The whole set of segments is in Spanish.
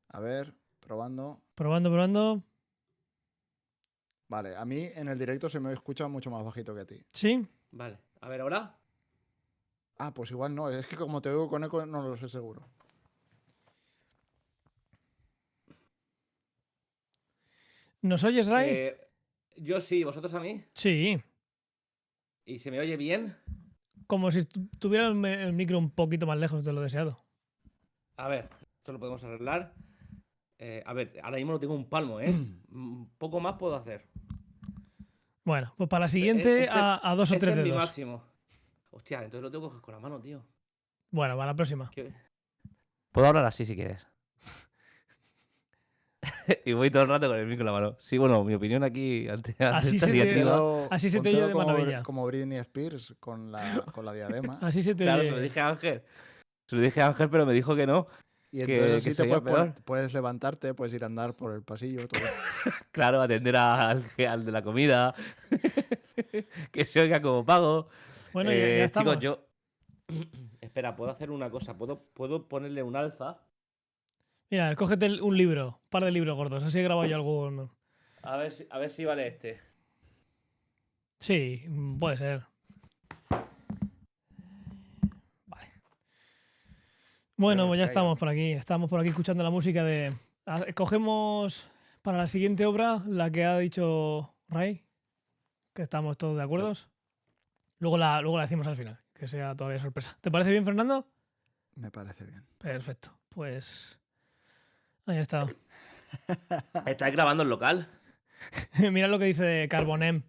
A ver, probando. Probando, probando. Vale, a mí en el directo se me escucha mucho más bajito que a ti. ¿Sí? Vale, a ver, ahora. Ah, pues igual no, es que como te oigo con eco no lo sé seguro. ¿Nos oyes, Ray? Yo sí, vosotros a mí. Sí. ¿Y se me oye bien? Como si tuviera el micro un poquito más lejos de lo deseado. A ver, esto lo podemos arreglar. A ver, ahora mismo lo tengo un palmo, ¿eh? Poco más puedo hacer. Bueno, pues para la siguiente a dos o Este tres es mi dedos. máximo. Hostia, entonces lo tengo que coger con la mano, tío. Bueno, para la próxima. Puedo hablar así si quieres. Y voy todo el rato con el micro en la mano. Sí, bueno, mi opinión aquí ante Así esta se te- diatriba. Así se te oye Póntelo de como, maravilla. como Britney Spears con la diadema. Así se te Claro, se lo oye. dije a Ángel. Se lo dije a Ángel, pero me dijo que no. Y entonces Que así se te oía peor. puedes levantarte, puedes ir a andar por el pasillo, todo. Claro, atender al de la comida. Que se oiga como pago. Bueno, ya Chicos, estamos. yo. Espera, puedo hacer una cosa. Puedo ponerle un alza. Mira, cógete un libro, un par de libros gordos. Así he grabado yo algún. A ver si vale este. Sí, puede ser. Vale. Bueno, Espero pues que ya se caiga. estamos por aquí. Estamos por aquí escuchando la música de. Cogemos para la siguiente obra la que ha dicho Ray, que estamos todos de acuerdo. Luego la decimos al final, que sea todavía sorpresa. ¿Te parece bien, Fernando? Me parece bien. Perfecto. Pues. Ahí está. ¿Estáis grabando en local? Mira lo que dice Carbonem.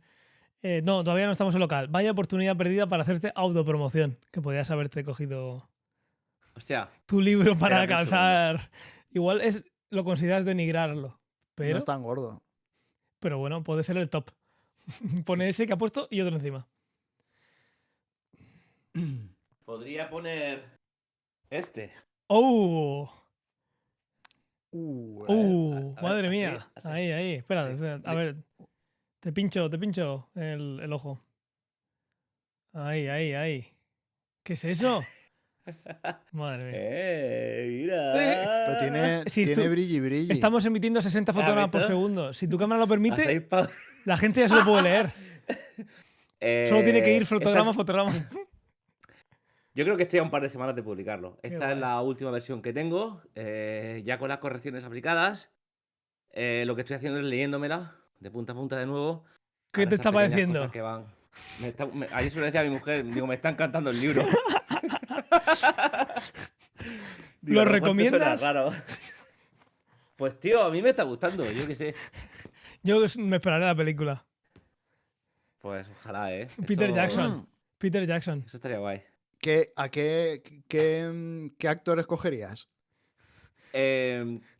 No, todavía no estamos en local. Vaya oportunidad perdida para hacerte autopromoción. Que podías haberte cogido Hostia, tu libro para espérate un segundo. alcanzar. Igual lo consideras denigrarlo. No es Pero, tan gordo. pero bueno, puede ser el top. Pone ese que ha puesto y otro encima. Podría poner este. ¡Oh! A ver. A ver, Madre así, mía. así. Ahí. Espera, Así. espera. A ver, te pincho el ojo. Ahí. ¿Qué es eso? Madre mía. Pero Mira. Si tiene brilli. estamos emitiendo 60 ¿Has fotogramas por visto? segundo. Si tu cámara lo permite, Hacéis pa- la gente ya se lo puede leer. Solo tiene que ir esta es- fotograma. Yo creo que estoy a un par de semanas de publicarlo. Qué Esta es guay. la última versión que tengo, ya con las correcciones aplicadas. Lo que estoy haciendo es leyéndomela de punta a punta de nuevo. ¿Qué Para te esas está pequeñas cosas pareciendo? que van. Ayer se lo decía a mi mujer, digo, me está encantando el libro. Digo, ¿Lo a lo mejor te suena recomiendas? raro. Pues tío, a mí me está gustando, yo qué sé. Yo me esperaré la película. Pues ojalá, ¿eh? Peter Eso, Jackson. Peter Jackson. eso estaría guay. ¿Qué actor escogerías?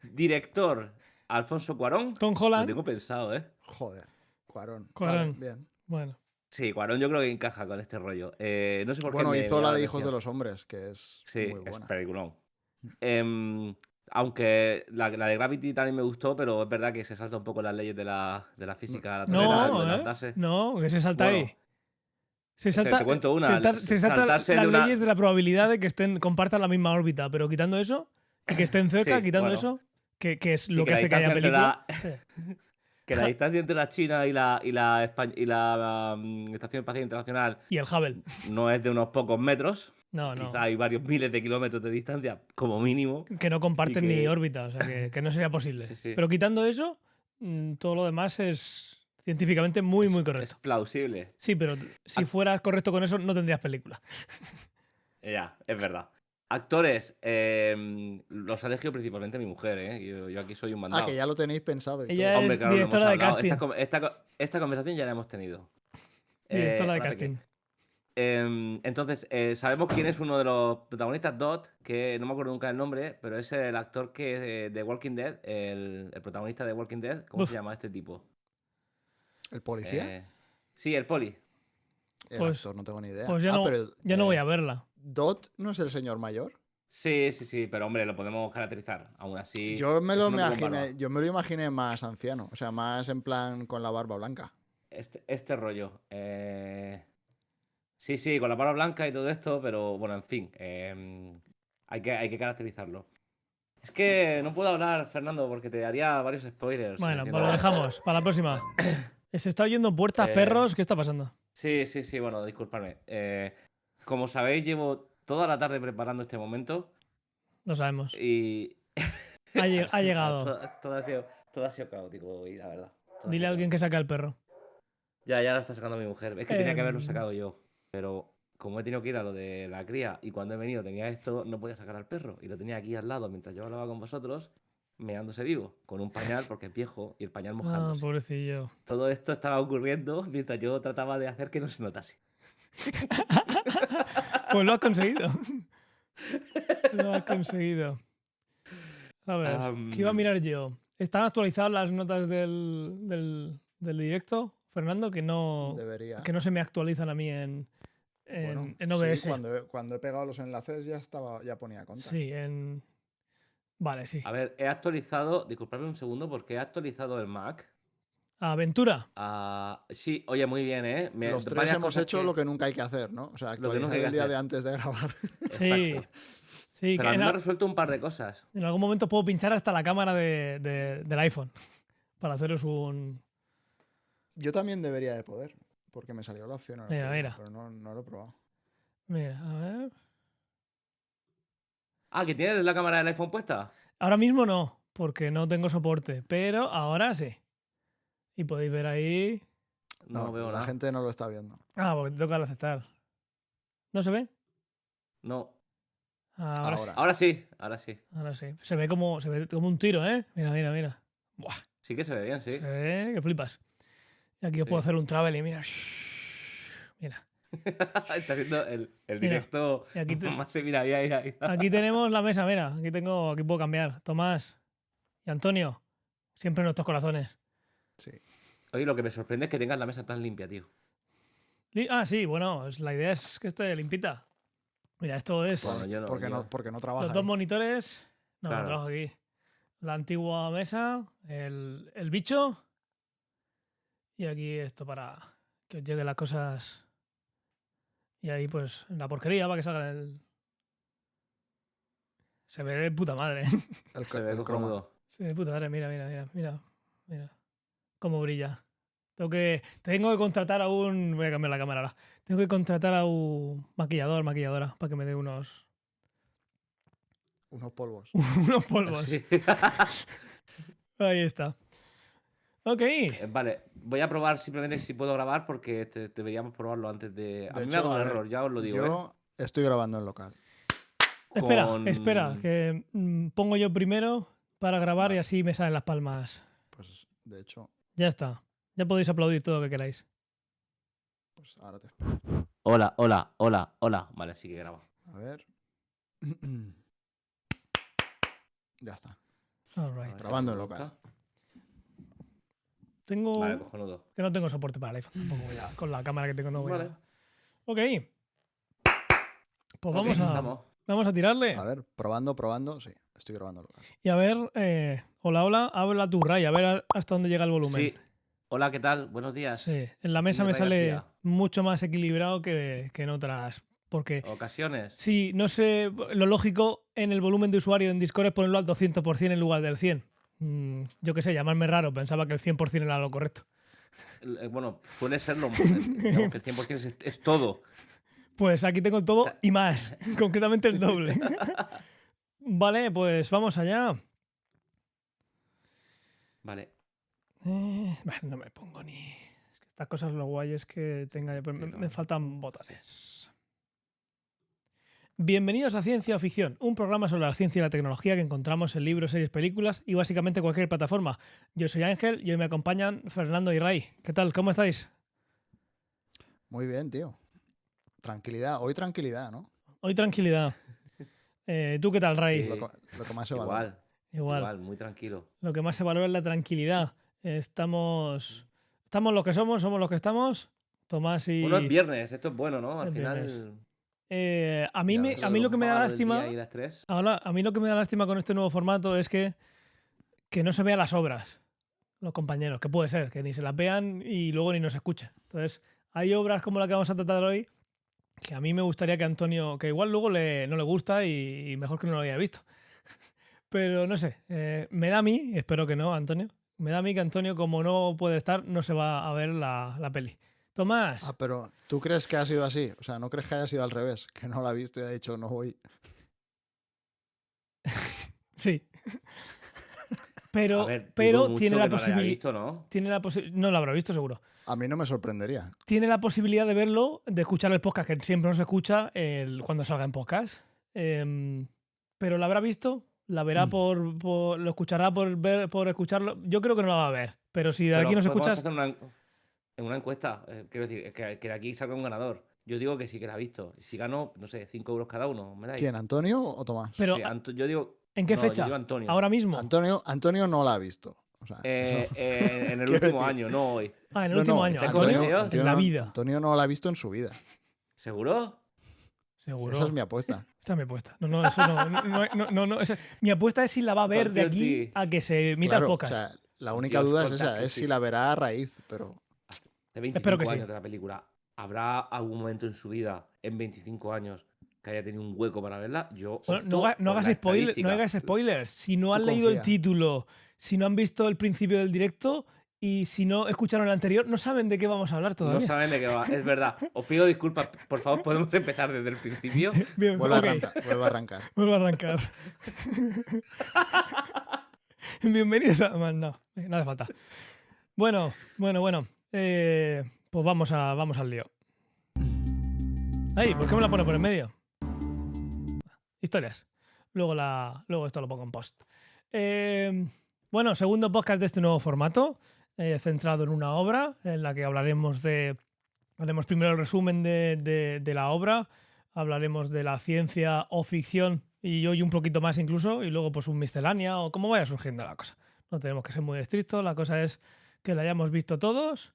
Director Alfonso Cuarón. Tom Lo Holland. tengo pensado, ¿eh? Joder, Cuarón. Vale, Cuarón. bien. Bueno. Sí, Cuarón yo creo que encaja con este rollo. No sé por qué Bueno, me hizo llama la la de Hijos de atención. los Hombres, que es Sí, muy es buena. peliculón. Aunque la de Gravity también me gustó, pero es verdad que se salta un poco las leyes de la física, la trasera, lo de No, ¿eh? lanzarse. No, que se salta Bueno, ahí. Se te salta, cuento se, una. ta- se salta Saltarse las de una. leyes de la probabilidad de que compartan la misma órbita, pero quitando eso, y que estén cerca, Sí, quitando bueno. eso, que es Sí, lo que que la hace que haya distancia entre película. la. Sí. Que la distancia entre la China y la Estación Espacial Internacional Y el Hubble. no es de unos pocos metros. No, Quizá no. hay varios miles de kilómetros de distancia, como mínimo. Que no Y comparten ni que. órbita, o sea, que no sería posible. Sí, sí. Pero quitando eso, todo lo demás es científicamente muy, muy Es correcto. plausible. Sí, pero si fueras correcto con eso, no tendrías película. Ya, es verdad. Actores, los ha elegido principalmente mi mujer, ¿eh? Yo aquí soy un Ah, que mandado. ya lo tenéis pensado y Ella todo. Hombre, es claro, lo hemos directora de hablado. casting. Esta conversación ya la hemos tenido. Directora de Espérate casting. entonces, sabemos quién es uno de los protagonistas, Dot, que no me acuerdo nunca el nombre, pero es el actor que de Walking Dead, el protagonista de Walking Dead. ¿Cómo se Uf, llama este tipo? ¿El policía? Sí, el poli. El pues, actor, no tengo ni idea. pues Pero ya no voy a verla. Dot no es el señor mayor. Sí, pero hombre, lo podemos caracterizar. Aún así, Yo me lo es un hombre con imaginé, barba. yo me lo imaginé más anciano, o sea, más en plan con la barba blanca. Este rollo. Sí, con la barba blanca y todo esto, pero bueno, en fin. Hay que caracterizarlo. Es que no puedo hablar, Fernando, porque te haría varios spoilers. Bueno, pues ¿entiendes? lo dejamos para la próxima. Se está oyendo puertas, Eh, perros. ¿Qué está pasando? Sí, bueno, disculpadme. Como sabéis, llevo toda la tarde preparando este momento No sabemos. y Ha llegado. todo ha sido caótico hoy, la verdad. Todo ha Dile sido a alguien que saque al perro. Ya lo está sacando mi mujer. Es que tenía que haberlo Em, sacado yo. Pero como he tenido que ir a lo de la cría y cuando he venido tenía esto, no podía sacar al perro. Y lo tenía aquí al lado mientras yo hablaba con vosotros, meándose vivo, con un pañal porque es viejo y el pañal mojándose. Pobrecillo. Todo esto estaba ocurriendo mientras yo trataba de hacer que no se notase. Pues lo has conseguido. Lo has conseguido. A ver, ¿qué iba a Am, mirar yo? ¿Están actualizadas las notas del directo, Fernando? Que no Debería. se me actualizan a mí Bueno, en sí, OBS. cuando he pegado los enlaces ya ponía contact. Sí, Vale, sí. a ver, he actualizado, disculpadme un segundo porque he actualizado el Mac. Aventura. Sí, oye, muy bien, ¿eh? Los tres Varias hemos cosas hecho lo que nunca hay que hacer, ¿no? O sea, lo que nunca actualizar hay que el día hacer. de antes de grabar. Sí. Exacto. Sí, Pero que a mí me ha resuelto un par de cosas. en algún momento puedo pinchar hasta la cámara del iPhone para haceros un... Yo también debería de poder, porque me salió la opción el otro Mira, día, mira. pero no lo he probado. Mira, a ver. ¿Que tienes la cámara del iPhone puesta? Ahora mismo no, porque no tengo soporte, pero ahora sí. Y podéis ver ahí... No No, veo la nada. gente no lo está viendo. Porque te toca el aceptar. ¿No se ve? No. Ahora sí. Ahora sí, ahora sí. Ahora sí. Se ve como un tiro, ¿eh? Mira, mira, mira. Buah, Sí que se ve bien, se sí. ve que flipas. Y aquí os puedo Sí. hacer un travel y mira. Mira. Está haciendo el Mira. directo Y aquí, más. Mira, ahí. aquí tenemos la mesa, mira. Aquí puedo cambiar. Tomás y Antonio. Siempre en nuestros corazones. Sí. Oye, lo que me sorprende es que tengas la mesa tan limpia, tío. Sí, bueno, la idea es que esté limpita. Mira, esto es Bueno, yo no. Porque no los trabaja. dos monitores. No, Claro. trabajo aquí. La antigua mesa, el bicho. Y aquí esto para que os lleguen las cosas. Y ahí, pues, la porquería para que salga el. Se ve de puta madre. Se ve el croma. cojonudo. Se ve de puta madre. Mira, mira, mira, mira. Mira. Cómo brilla. Tengo que contratar a un. Voy a cambiar la cámara ahora. Tengo que contratar a un maquilladora, para que me dé unos Unos polvos. polvos. Sí. Ahí está. Ok. Vale, voy a probar simplemente si puedo grabar porque deberíamos probarlo antes de. A De mí me ha hecho, dado un a ver, error, ya os lo digo, ¿eh? yo estoy grabando en local. Espera, que pongo yo primero para grabar y Vale. así me salen las palmas. Pues de hecho, Ya está. Ya podéis aplaudir todo lo que queráis. pues ahora te espero. Hola. Vale, sí que graba. A ver. Ya está. All right. Grabando en local. Tengo Vale, cojonudo. que no tengo soporte para el iPhone tampoco ya. Con la cámara que tengo no voy Vale. a... Ok. Pues Ok, estamos. vamos a tirarle. A ver, probando. Sí, estoy grabando en local. Y a ver, hola, habla tu Ray, a ver hasta dónde llega el volumen. Sí. Hola, ¿qué tal? Buenos días. Sí, en la mesa Aquí me Ray sale García. mucho más equilibrado que en otras. Porque Ocasiones. sí, no sé, lo lógico en el volumen de usuario en Discord es ponerlo al 200% en lugar del 100%. Yo qué sé, llamarme raro, pensaba que el 100% era lo correcto. Bueno, suele serlo. Digamos que el 100% es todo. Pues aquí tengo todo y más, concretamente el doble. Vale, pues vamos allá. Vale. No me pongo ni... Es que estas cosas lo guay es que tenga... pues me faltan botones. Bienvenidos a Ciencia o Ficción, un programa sobre la ciencia y la tecnología que encontramos en libros, series, películas y básicamente cualquier plataforma. Yo soy Ángel y hoy me acompañan Fernando y Ray. ¿Qué tal? ¿Cómo estáis? Muy bien, tío. Tranquilidad. Hoy tranquilidad, ¿no? Hoy tranquilidad. ¿Tú qué tal, Ray? Sí. Lo que más se valora. Igual. Muy tranquilo. Lo que más se valora es la tranquilidad. Estamos los que somos los que estamos. Tomás y... Bueno, es viernes, esto es bueno, ¿no? Al Es final. viernes. A mí, Ya me, ves. a mí lo que me da Bábalo del lástima... día y el estrés. Ahora, a mí lo que me da lástima con este nuevo formato es que no se vean las obras, los compañeros, que puede ser, que ni se las vean y luego ni nos escuchen. Entonces, hay obras como la que vamos a tratar hoy que a mí me gustaría que Antonio, que igual luego no le gusta y mejor que no lo haya visto. Pero no sé, me da a mí, espero que no, Antonio, me da a mí que Antonio, como no puede estar, no se va a ver la peli. Tomás, Ah, pero ¿tú crees que ha sido así? O sea, ¿no crees que haya sido al revés? Que no la ha visto y ha dicho no voy. sí. A Pero, ver, dudo pero mucho tiene que la no lo haya posibilidad. visto, ¿no? No lo habrá visto, seguro. A mí no me sorprendería. Tiene la posibilidad de verlo, de escuchar el podcast, que siempre no se escucha cuando salga en podcast. Pero la habrá visto, la verá lo escuchará por escucharlo. Yo creo que no la va a ver. Pero si de aquí Pero nos podemos escuchas, hacer una encuesta. Quiero decir, que de aquí salga un ganador. Yo digo que sí que la ha visto. Y si gano, no sé, 5 euros cada uno, ¿me dais? ¿Quién, Antonio o Tomás? pero Sí, yo digo. ¿en qué No, yo digo fecha? Antonio. Ahora mismo. Antonio no la ha visto. O sea, eso En el quiero último decir. año, no hoy. Ah, en el No, último no, año. ¿Estáis Antonio, convencidos? en la vida. Antonio no la ha visto en su vida. ¿Seguro? Seguro. Esa es mi apuesta. Esa es mi apuesta. No, eso no. Mi apuesta es si la va a ver de Confío en aquí ti. a que se emita el Claro, o podcast. sea, la única Dios, duda es contact, esa, es sí. si la verá a raíz, pero De Espero 25 que sí. años de la película. ¿Habrá algún momento en su vida, en 25 años, que haya tenido un hueco para verla? Yo Bueno, opto no por hagas la spoiler, no estadística. hagas spoilers. Si no han Tú leído el confía. título, si no han visto el principio del directo y si no escucharon el anterior, no saben de qué vamos a hablar No todavía. saben de qué va, es verdad. Os pido disculpas, por favor, podemos empezar desde el principio. Bien, vuelve ok, a arrancar, vuelve a arrancar. vuelvo a arrancar. Bienvenidos a... No hace falta. Bueno. Pues vamos al lío. Ay, ¿por qué me la pone por en medio? Historias. Luego esto lo pongo en post. Bueno, segundo podcast de este nuevo formato, centrado en una obra en la que haremos primero el resumen de la obra, hablaremos de la ciencia o ficción y hoy un poquito más incluso, y luego pues un miscelánea o cómo vaya surgiendo la cosa. No tenemos que ser muy estrictos, la cosa es que la hayamos visto todos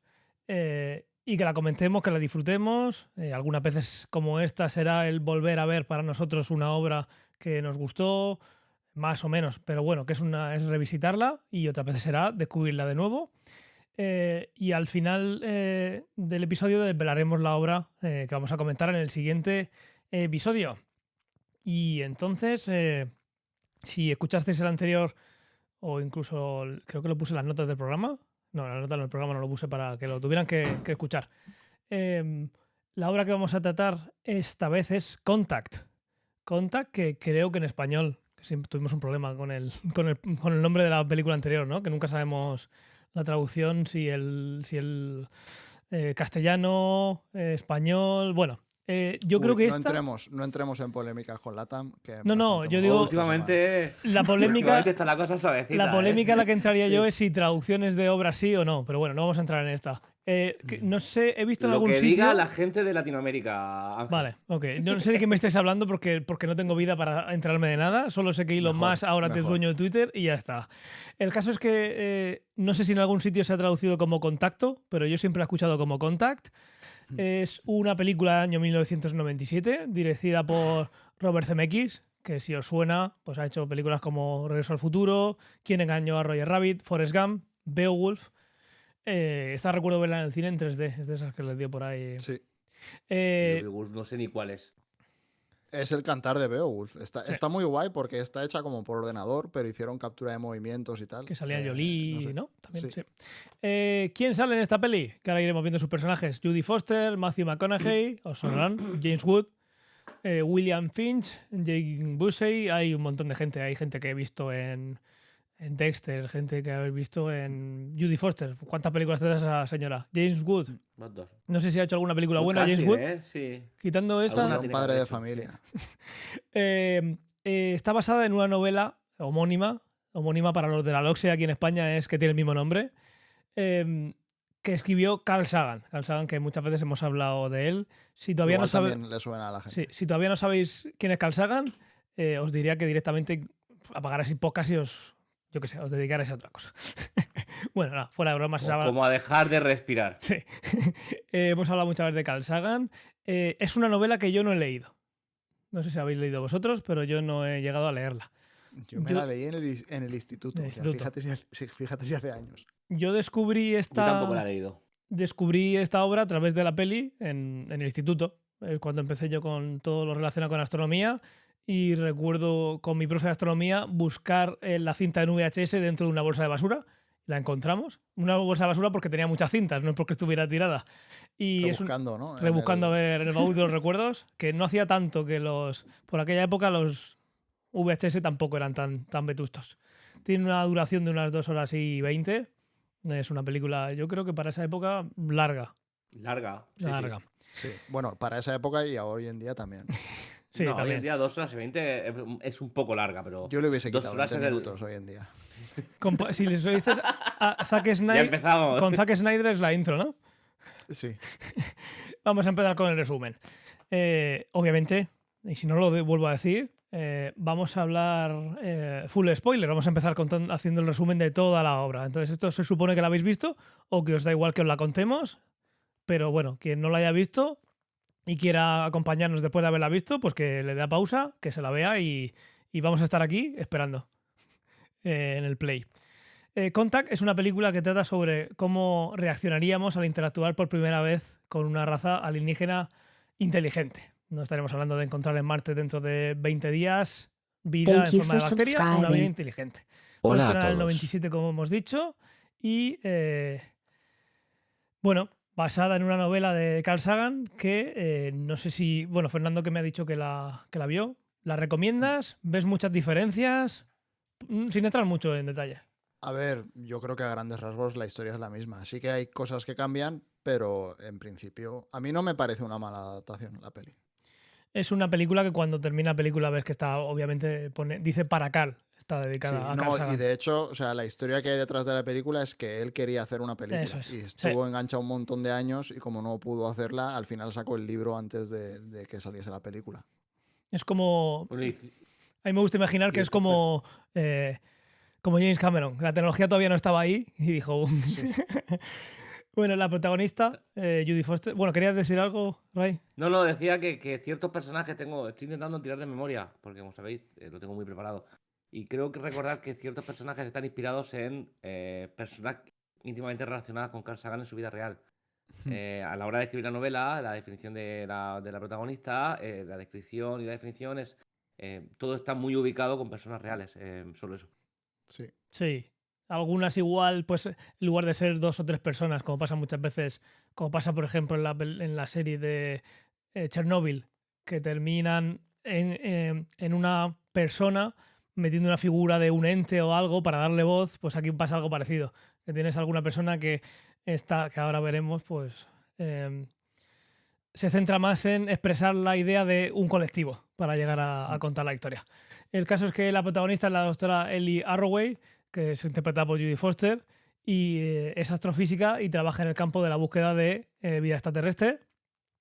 y que la comentemos, que la disfrutemos. Algunas veces como esta será el volver a ver para nosotros una obra que nos gustó, más o menos, pero bueno, que es revisitarla, y otras veces será descubrirla de nuevo. Y al final del episodio desvelaremos la obra que vamos a comentar en el siguiente episodio. Y entonces, si escuchasteis el anterior, o incluso creo que lo puse en las notas del programa. No, las notas del programa no lo puse para que lo tuvieran que escuchar. La obra que vamos a tratar esta vez es Contact. Contact, que creo que en español, que siempre tuvimos un problema con el nombre de la película anterior, ¿no? Que nunca sabemos la traducción, si el castellano, español, bueno. Yo creo que no entremos en polémicas con Latam. Que No, yo digo, últimamente la polémica, últimamente está la cosa suavecita. la polémica a la que entraría Sí. yo es si traducciones de obras sí o no, pero bueno, no vamos a entrar en esta. No sé, he visto en Lo algún que sitio... diga la gente de Latinoamérica, Ángel. Vale, ok. Yo no sé de qué me estáis hablando porque no tengo vida para enterarme de nada. Solo sé que Elon Mejor, Musk ahora es mejor. dueño de Twitter y ya está. El caso es que no sé si en algún sitio se ha traducido como Contacto, pero yo siempre la he escuchado como Contact. Es una película del año 1997 dirigida por Robert Zemeckis, que si os suena, pues ha hecho películas como Regreso al Futuro, Quién engañó a Roger Rabbit, Forrest Gump, Beowulf. Esta recuerdo verla en el cine en 3D, es de esas que les dio por ahí. Sí. Yo no sé ni cuál es. Es el cantar de Beowulf. Está muy guay porque está hecha como por ordenador, pero hicieron captura de movimientos y tal. Que salía Jolie, no sé. ¿no? También, Sí. sí. ¿Quién sale en esta peli? Que ahora iremos viendo sus personajes. Judy Foster, Matthew McConaughey, os sonarán, James Wood, William Finch, Jake Busey. Hay un montón de gente. Hay gente que he visto en Dexter, gente que habéis visto en Judy Foster. ¿Cuántas películas tiene esa señora? James Wood. Los dos. No sé si ha hecho alguna película Buen buena, James casting, Wood. Sí. Quitando esta. Alguna Un tiene padre que de haber hecho, familia. Está basada en una novela homónima para los de la Loxe aquí en España, es que tiene el mismo nombre, que escribió Carl Sagan. Carl Sagan, que muchas veces hemos hablado de él. Si todavía Igual no sabéis, también le suena a la gente. si todavía no sabéis quién es Carl Sagan, os diría que directamente apagarais el podcast y os dedicarais a otra cosa. Bueno, nada, fuera de bromas. Como a dejar de respirar. Sí. Hemos hablado muchas veces de Carl Sagan. Es una novela que yo no he leído. No sé si habéis leído vosotros, pero yo no he llegado a leerla. Yo me la leí en el instituto. En el O sea, instituto. fíjate si hace años. Yo descubrí Yo tampoco la he leído. esta obra a través de la peli en el instituto. Es cuando empecé yo con todo lo relacionado con astronomía y recuerdo con mi profe de astronomía buscar la cinta en VHS dentro de una bolsa de basura. La encontramos. Una bolsa de basura porque tenía muchas cintas, no es porque estuviera tirada. Y Rebuscando, ¿no? rebuscando a ver en el baúl de los recuerdos, que no hacía tanto que los... Por aquella época los VHS tampoco eran tan vetustos. Tiene una duración de unas 2 horas y 20. Es una película, yo creo que para esa época, larga. Larga. Sí, Larga. Sí. Bueno, para esa época y hoy en día también. Sí, No, hoy también. en día 2 horas y 20 es un poco larga, pero Yo le hubiese 2 quitado horas 20 es el... minutos hoy en día. Si les dices a Zack Ya Snyder, empezamos. con Zack Snyder es la intro, ¿no? Sí. Vamos a empezar con el resumen. Obviamente, y si no lo vuelvo a decir, vamos a hablar full spoiler. Vamos a empezar haciendo el resumen de toda la obra. Entonces, esto se supone que la habéis visto o que os da igual que os la contemos. Pero bueno, quien no la haya visto y quiera acompañarnos después de haberla visto, pues que le dé a pausa, que se la vea y vamos a estar aquí esperando en el play. Contact es una película que trata sobre cómo reaccionaríamos al interactuar por primera vez con una raza alienígena inteligente. No estaremos hablando de encontrar en Marte dentro de 20 días vida Thank en you forma de for bacteria, una vida subscribing. inteligente. Fue Hola a estrenada en el todos. 97, como hemos dicho, y bueno, basada en una novela de Carl Sagan que no sé si... Bueno, Fernando que me ha dicho que la vio. ¿La recomiendas? ¿Ves muchas diferencias? Sin entrar mucho en detalle. A ver, yo creo que a grandes rasgos la historia es la misma. Sí que hay cosas que cambian, pero en principio a mí no me parece una mala adaptación la peli. Es una película que cuando termina la película ves que está, obviamente, dice para Carl. Está Sí, dedicada a Carl no, y Sagan. de hecho, o sea, la historia que hay detrás de la película es que él quería hacer una película Eso es, y sí. estuvo enganchado un montón de años y como no pudo hacerla, al final sacó el libro antes de que saliese la película. Es como... Bueno, A mí me gusta imaginar que es como James Cameron. La tecnología todavía no estaba ahí y dijo... Sí. Bueno, la protagonista, Judy Foster... Bueno, ¿querías decir algo, Ray? No, decía que ciertos personajes estoy intentando tirar de memoria, porque como sabéis, lo tengo muy preparado. Y creo que recordar que ciertos personajes están inspirados en personas íntimamente relacionadas con Carl Sagan en su vida real. A la hora de escribir la novela, la definición de la protagonista, la descripción y la definición es... todo está muy ubicado con personas reales, solo eso. Sí. Sí. Algunas igual, pues en lugar de ser 2 o 3 personas, como pasa muchas veces, como pasa por ejemplo en la serie de Chernobyl, que terminan en una persona metiendo una figura de un ente o algo para darle voz, pues aquí pasa algo parecido. Que tienes alguna persona que está, que ahora veremos, pues se centra más en expresar la idea de un colectivo para llegar a contar la historia. El caso es que la protagonista es la doctora Ellie Arroway, que es interpretada por Judy Foster, y es astrofísica y trabaja en el campo de la búsqueda de vida extraterrestre.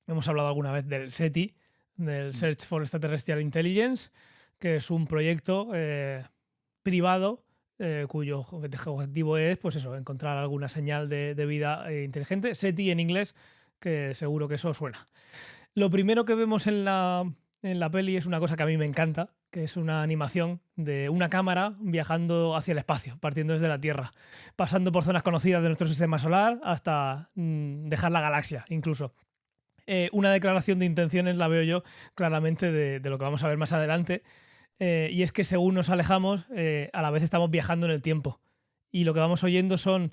Hemos hablado alguna vez del SETI, del Search for Extraterrestrial Intelligence, que es un proyecto privado cuyo objetivo es, pues eso, encontrar alguna señal de vida inteligente. SETI en inglés, que seguro que eso suena. Lo primero que vemos en la peli es una cosa que a mí me encanta, que es una animación de una cámara viajando hacia el espacio, partiendo desde la Tierra, pasando por zonas conocidas de nuestro sistema solar hasta dejar la galaxia incluso. Una declaración de intenciones la veo yo claramente de lo que vamos a ver más adelante, y es que según nos alejamos, a la vez estamos viajando en el tiempo. Y lo que vamos oyendo son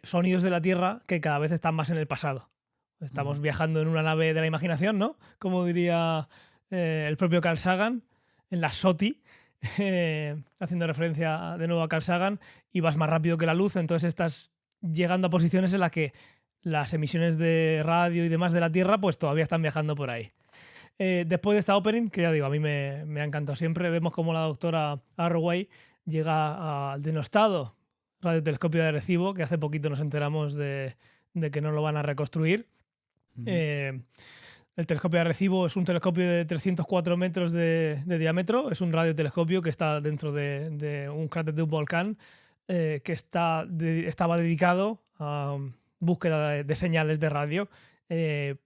sonidos de la Tierra que cada vez están más en el pasado. Estamos viajando en una nave de la imaginación, ¿no? Como diría el propio Carl Sagan, en la SOTI, haciendo referencia de nuevo a Carl Sagan, y vas más rápido que la luz, entonces estás llegando a posiciones en las que las emisiones de radio y demás de la Tierra pues todavía están viajando por ahí. Después de esta opening, que ya digo, a mí me ha encantado siempre, vemos como la doctora Arroway llega al denostado radiotelescopio de Arecibo, que hace poquito nos enteramos de que no lo van a reconstruir. El telescopio de Arecibo es un telescopio de 304 metros de diámetro, es un radiotelescopio que está dentro de un cráter de un volcán que estaba dedicado a búsqueda de señales de radio.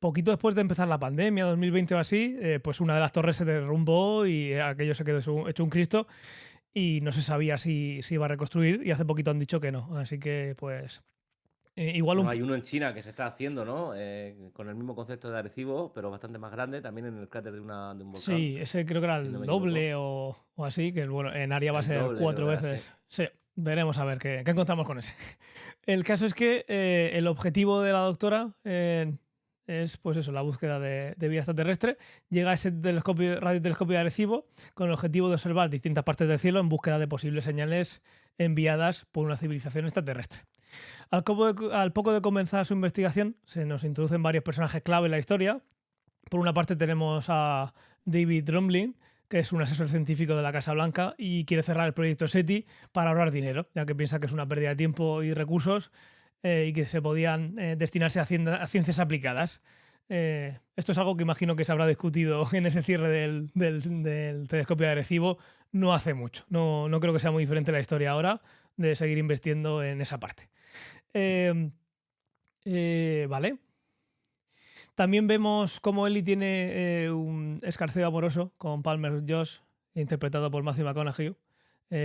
Poquito después de empezar la pandemia, 2020 o así, pues una de las torres se derrumbó y aquello se quedó hecho un Cristo y no se sabía si iba a reconstruir, y hace poquito han dicho que no. Así que pues Igual Bueno, hay uno en China que se está haciendo, ¿no? Con el mismo concepto de Arecibo, pero bastante más grande, también en el cráter de un volcán, sí, ese creo que era si no el me doble equivoco. o así, que bueno, en área va a El ser doble creo 4 que era, sí. veces. Sí, veremos a ver qué encontramos con ese. El caso es que el objetivo de la doctora es, pues eso, la búsqueda de vida extraterrestre. Llega a ese radiotelescopio de Arecibo con el objetivo de observar distintas partes del cielo en búsqueda de posibles señales enviadas por una civilización extraterrestre. Al poco de comenzar su investigación, se nos introducen varios personajes clave en la historia. Por una parte tenemos a David Drumlin, que es un asesor científico de la Casa Blanca y quiere cerrar el proyecto SETI para ahorrar dinero, ya que piensa que es una pérdida de tiempo y recursos y que se podían destinarse a ciencias aplicadas. Esto es algo que imagino que se habrá discutido en ese cierre del telescopio de Arecibo no hace mucho. No creo que sea muy diferente la historia ahora de seguir invirtiendo en esa parte. Vale. También vemos cómo Ellie tiene un escarceo amoroso con Palmer Josh, interpretado por Matthew McConaughey.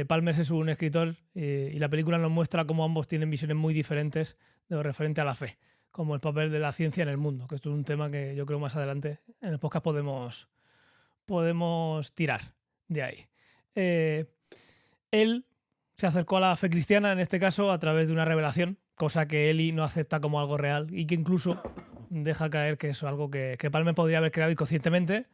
Palmer es un escritor y la película nos muestra cómo ambos tienen visiones muy diferentes de lo referente a la fe, como el papel de la ciencia en el mundo, que esto es un tema que yo creo más adelante en el podcast podemos tirar de ahí. Él se acercó a la fe cristiana, en este caso, a través de una revelación, cosa que Ellie no acepta como algo real y que incluso deja caer que es algo que Palmer podría haber creado inconscientemente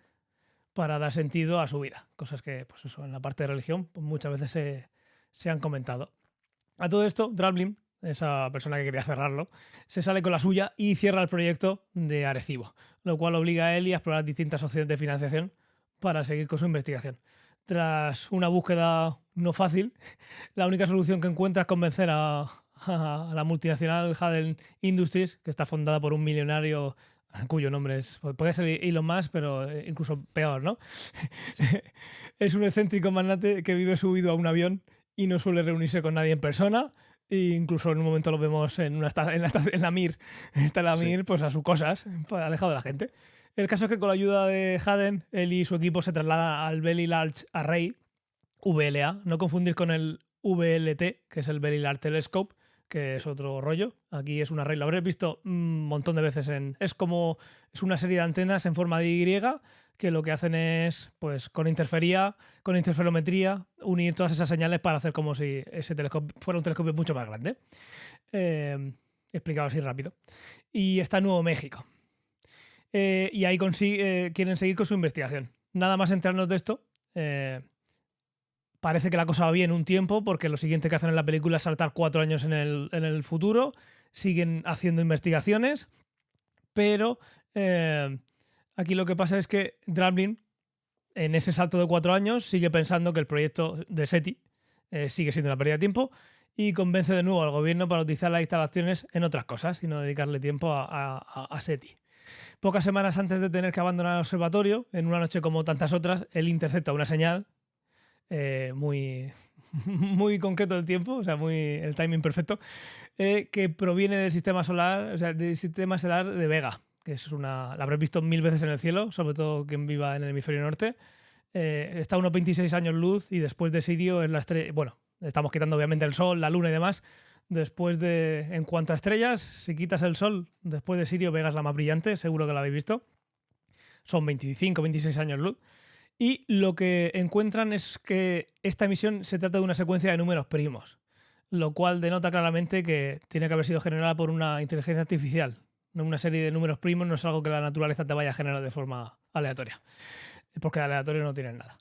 para dar sentido a su vida. Cosas que, pues eso, en la parte de religión pues muchas veces se han comentado. A todo esto, Drumlin, esa persona que quería cerrarlo, se sale con la suya y cierra el proyecto de Arecibo, lo cual obliga a Ellie a explorar distintas opciones de financiación para seguir con su investigación. Tras una búsqueda no fácil, la única solución que encuentra es convencer a la multinacional Haden Industries, que está fundada por un millonario cuyo nombre puede ser Elon Musk, pero incluso peor, ¿no? Es un excéntrico magnate que vive subido a un avión y no suele reunirse con nadie en persona. E incluso en un momento lo vemos en la Mir. Está en la Mir, pues a sus cosas, alejado de la gente. El caso es que con la ayuda de Haden, él y su equipo se traslada al Very Large Array, VLA, no confundir con el VLT, que es el Very Large Telescope, que es otro rollo. Aquí es un array, lo habréis visto un montón de veces. Es una serie de antenas en forma de Y que lo que hacen es, pues con interferometría, unir todas esas señales para hacer como si ese telescopio fuera un telescopio mucho más grande. Explicado así rápido. Y está en Nuevo México. Y ahí quieren seguir con su investigación. Nada más enterarnos de esto, parece que la cosa va bien un tiempo, porque lo siguiente que hacen en la película es saltar 4 años en el futuro, siguen haciendo investigaciones, pero aquí lo que pasa es que Drumlin, en ese salto de 4 años, sigue pensando que el proyecto de SETI sigue siendo una pérdida de tiempo y convence de nuevo al gobierno para utilizar las instalaciones en otras cosas y no dedicarle tiempo a SETI. Pocas semanas antes de tener que abandonar el observatorio, en una noche como tantas otras, él intercepta una señal muy, muy concreto del tiempo, o sea, el timing perfecto, que proviene del sistema solar, o sea, del sistema estelar de Vega, que la habréis visto 1000 veces en el cielo, sobre todo quien viva en el hemisferio norte. Está a unos 26 años luz y después de Sirio es la estrella. Bueno, estamos quitando obviamente el Sol, la Luna y demás. En cuanto a estrellas, si quitas el Sol, después de Sirio, Vega es la más brillante, seguro que la habéis visto. Son 25, 26 años luz. Y lo que encuentran es que esta emisión se trata de una secuencia de números primos, lo cual denota claramente que tiene que haber sido generada por una inteligencia artificial. No una serie de números primos no es algo que la naturaleza te vaya a generar de forma aleatoria, porque de aleatorio no tienen nada.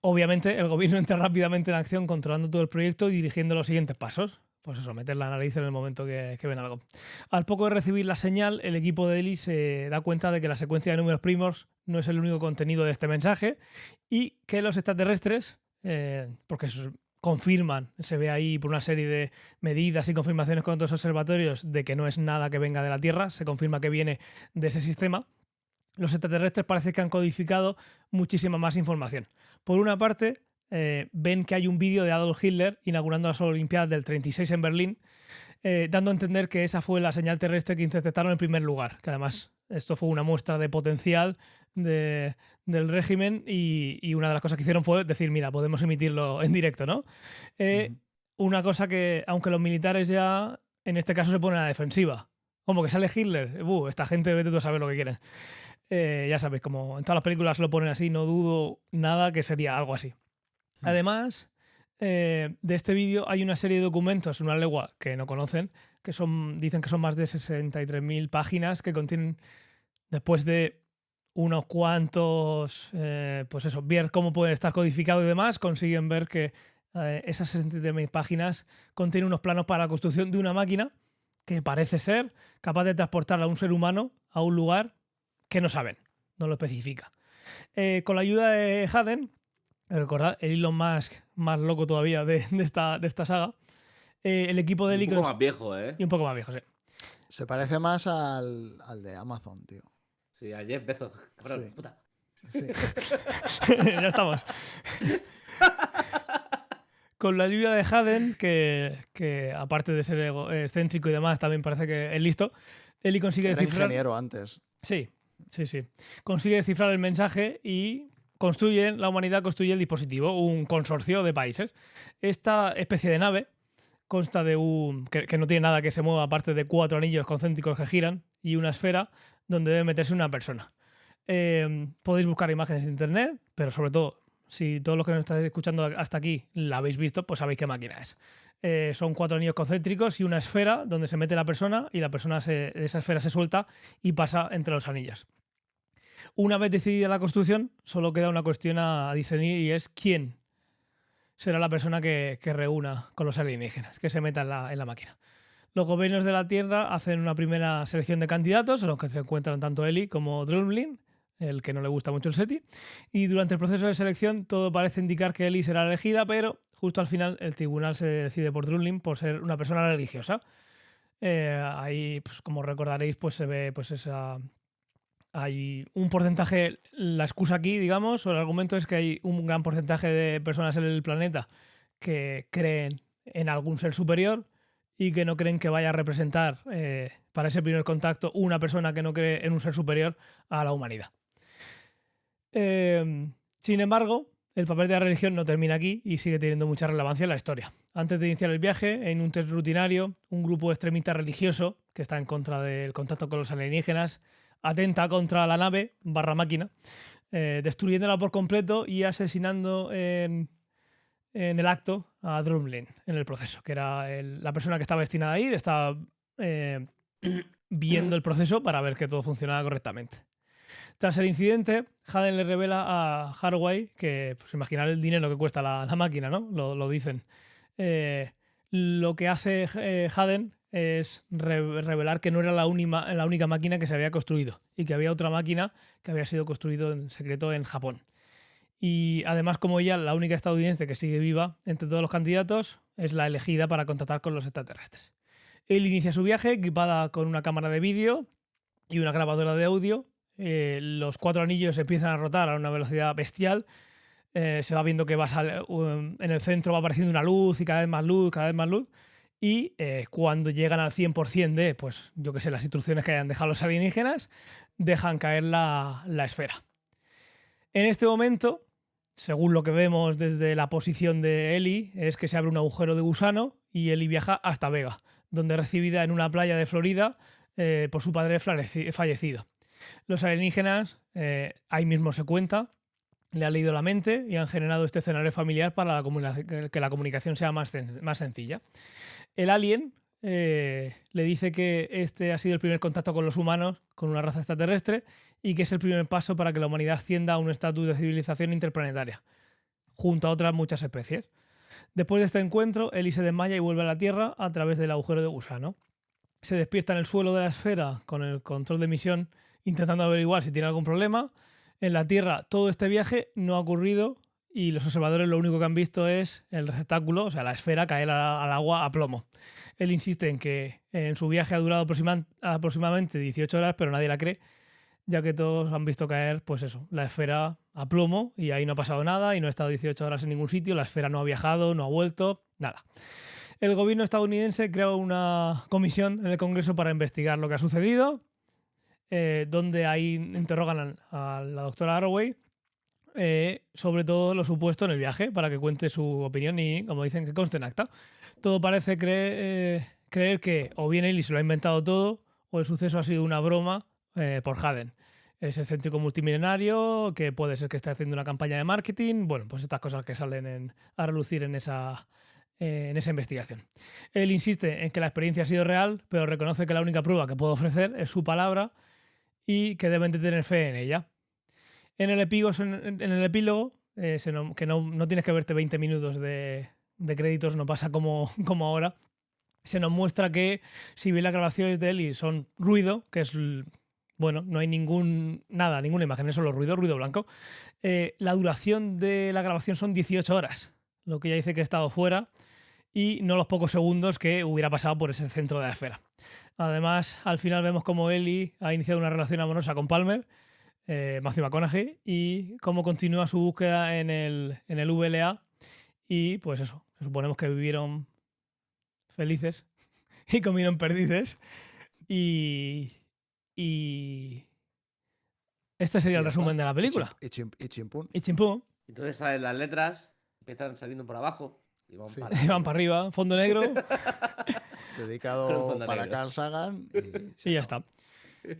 Obviamente, el gobierno entra rápidamente en acción controlando todo el proyecto y dirigiendo los siguientes pasos. Pues eso, meter la nariz en el momento que ven algo. Al poco de recibir la señal, el equipo de Ellie se da cuenta de que la secuencia de números primos no es el único contenido de este mensaje y que los extraterrestres, porque confirman, se ve ahí por una serie de medidas y confirmaciones con otros observatorios de que no es nada que venga de la Tierra, se confirma que viene de ese sistema. Los extraterrestres parece que han codificado muchísima más información. Por una parte, ven que hay un vídeo de Adolf Hitler inaugurando las Olimpiadas del 36 en Berlín, dando a entender que esa fue la señal terrestre que interceptaron en primer lugar, que además esto fue una muestra de potencial del régimen y una de las cosas que hicieron fue decir, mira, podemos emitirlo en directo, ¿no? Una cosa que, aunque los militares ya en este caso se pone a la defensiva. Como que sale Hitler. Esta gente, vete tú a saber lo que quieren. Ya sabéis, como en todas las películas lo ponen así, no dudo nada que sería algo así. Además, de este vídeo hay una serie de documentos, una lengua que no conocen, que dicen que son más de 63.000 páginas que contienen, después de unos cuantos, ver cómo pueden estar codificados y demás, consiguen ver que esas 63.000 páginas contienen unos planos para la construcción de una máquina que parece ser capaz de transportar a un ser humano a un lugar que no saben, no lo especifica. Con la ayuda de Haden, recordad, el Elon Musk más loco todavía de esta saga, el equipo de Un Eli... poco más viejo, ¿eh? Y un poco más viejo, sí. Se parece más al de Amazon, tío. Sí, a Jeff Bezos. Cabrón, Sí. puta. Sí. Ya estamos. Con la ayuda de Haden, que aparte de ser excéntrico y demás, también parece que es listo, Eli consigue Era descifrar... ingeniero antes. Sí. Consigue descifrar el mensaje y la humanidad construye el dispositivo, un consorcio de países. Esta especie de nave consta de que no tiene nada que se mueva aparte de 4 anillos concéntricos que giran y una esfera donde debe meterse una persona. Podéis buscar imágenes en internet, pero sobre todo, si todos los que nos estáis escuchando hasta aquí la habéis visto, pues sabéis qué máquina es. Son 4 anillos concéntricos y una esfera donde se mete la persona y la persona esa esfera se suelta y pasa entre los anillos. Una vez decidida la construcción, solo queda una cuestión a discernir y es quién será la persona que reúna con los alienígenas, que se meta en la máquina. Los gobiernos de la Tierra hacen una primera selección de candidatos, en los que se encuentran tanto Eli como Drumlin, el que no le gusta mucho el SETI, y durante el proceso de selección todo parece indicar que Eli será elegida, pero justo al final el tribunal se decide por Drumlin por ser una persona religiosa. Ahí, pues, como recordaréis, pues se ve pues hay un porcentaje, la excusa aquí, digamos, o el argumento es que hay un gran porcentaje de personas en el planeta que creen en algún ser superior y que no creen que vaya a representar para ese primer contacto una persona que no cree en un ser superior a la humanidad. Sin embargo, el papel de la religión no termina aquí y sigue teniendo mucha relevancia en la historia. Antes de iniciar el viaje, en un test rutinario, un grupo extremista religioso que está en contra del contacto con los alienígenas atenta contra la nave /máquina, destruyéndola por completo y asesinando en el acto a Drumlin en el proceso, que era la persona que estaba destinada a ir, estaba viendo el proceso para ver que todo funcionaba correctamente. Tras el incidente, Haden le revela a Haraway que, pues imaginar el dinero que cuesta la máquina, ¿no? Lo dicen. Lo que hace Haden es revelar que no era la única máquina que se había construido y que había otra máquina que había sido construida en secreto en Japón. Y además, como ella, la única estadounidense que sigue viva entre todos los candidatos, es la elegida para contactar con los extraterrestres. Él inicia su viaje equipada con una cámara de vídeo y una grabadora de audio. Los 4 anillos empiezan a rotar a una velocidad bestial. Se va viendo que en el centro va apareciendo una luz y cada vez más luz, cada vez más luz. Y cuando llegan al 100% de, pues yo que sé, las instrucciones que hayan dejado los alienígenas, dejan caer la esfera. En este momento, según lo que vemos desde la posición de Eli, es que se abre un agujero de gusano y Eli viaja hasta Vega, donde es recibida en una playa de Florida por su padre fallecido. Los alienígenas, ahí mismo se cuenta, le han leído la mente y han generado este escenario familiar para que la comunicación sea más sencilla. El alien le dice que este ha sido el primer contacto con los humanos, con una raza extraterrestre, y que es el primer paso para que la humanidad ascienda a un estatus de civilización interplanetaria, junto a otras muchas especies. Después de este encuentro, Eli se desmaya y vuelve a la Tierra a través del agujero de gusano. Se despierta en el suelo de la esfera con el control de misión, intentando averiguar si tiene algún problema. En la Tierra todo este viaje no ha ocurrido y los observadores lo único que han visto es el receptáculo, o sea, la esfera caer al agua a plomo. Él insiste en que en su viaje ha durado aproximadamente 18 horas, pero nadie la cree, ya que todos han visto caer, pues eso, la esfera a plomo y ahí no ha pasado nada y no ha estado 18 horas en ningún sitio, la esfera no ha viajado, no ha vuelto, nada. El gobierno estadounidense creó una comisión en el Congreso para investigar lo que ha sucedido, donde ahí interrogan a la doctora Haraway sobre todo lo supuesto en el viaje, para que cuente su opinión y, como dicen, que conste en acta. Todo parece creer que o bien Ellie se lo ha inventado todo o el suceso ha sido una broma por Haden. Es excéntrico multimillonario, que puede ser que esté haciendo una campaña de marketing. Bueno, pues estas cosas que salen a relucir en esa investigación. Él insiste en que la experiencia ha sido real, pero reconoce que la única prueba que puede ofrecer es su palabra y que deben de tener fe en ella. En el epílogo que no tienes que verte 20 minutos de créditos, no pasa como ahora. Se nos muestra que, si bien las grabaciones de Ellie son ruido, que es, bueno, no hay ninguna imagen, es solo ruido blanco, la duración de la grabación son 18 horas, lo que ya dice que ha estado fuera, y no los pocos segundos que hubiera pasado por ese centro de la esfera. Además, al final vemos como Ellie ha iniciado una relación amorosa con Palmer, Matthew McConaughey, y cómo continúa su búsqueda en el VLA, y pues eso, suponemos que vivieron felices y comieron perdices, y este sería Y el ya resumen está. de la película. Y chimpún. Y chimpú, Entonces salen las letras, empiezan saliendo por abajo y van Sí. para y van para arriba, fondo negro, Con Dedicado fondo para negro. Carl Sagan y ya está.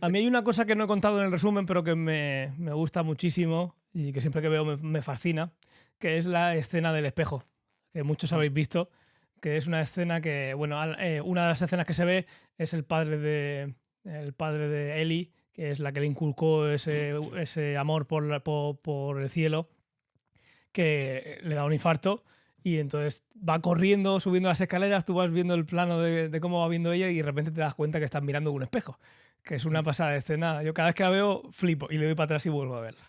A mí hay una cosa que no he contado en el resumen, pero que me gusta muchísimo y que siempre que veo me fascina, que es la escena del espejo, que muchos habéis visto, que es una escena que, bueno, una de las escenas que se ve es el padre de Ellie, que es la que le inculcó ese amor por el cielo, que le da un infarto y entonces va corriendo, subiendo las escaleras, tú vas viendo el plano de cómo va viendo ella y de repente te das cuenta que estás mirando un espejo, que es una pasada de escena. Yo cada vez que la veo flipo y le doy para atrás y vuelvo a verla.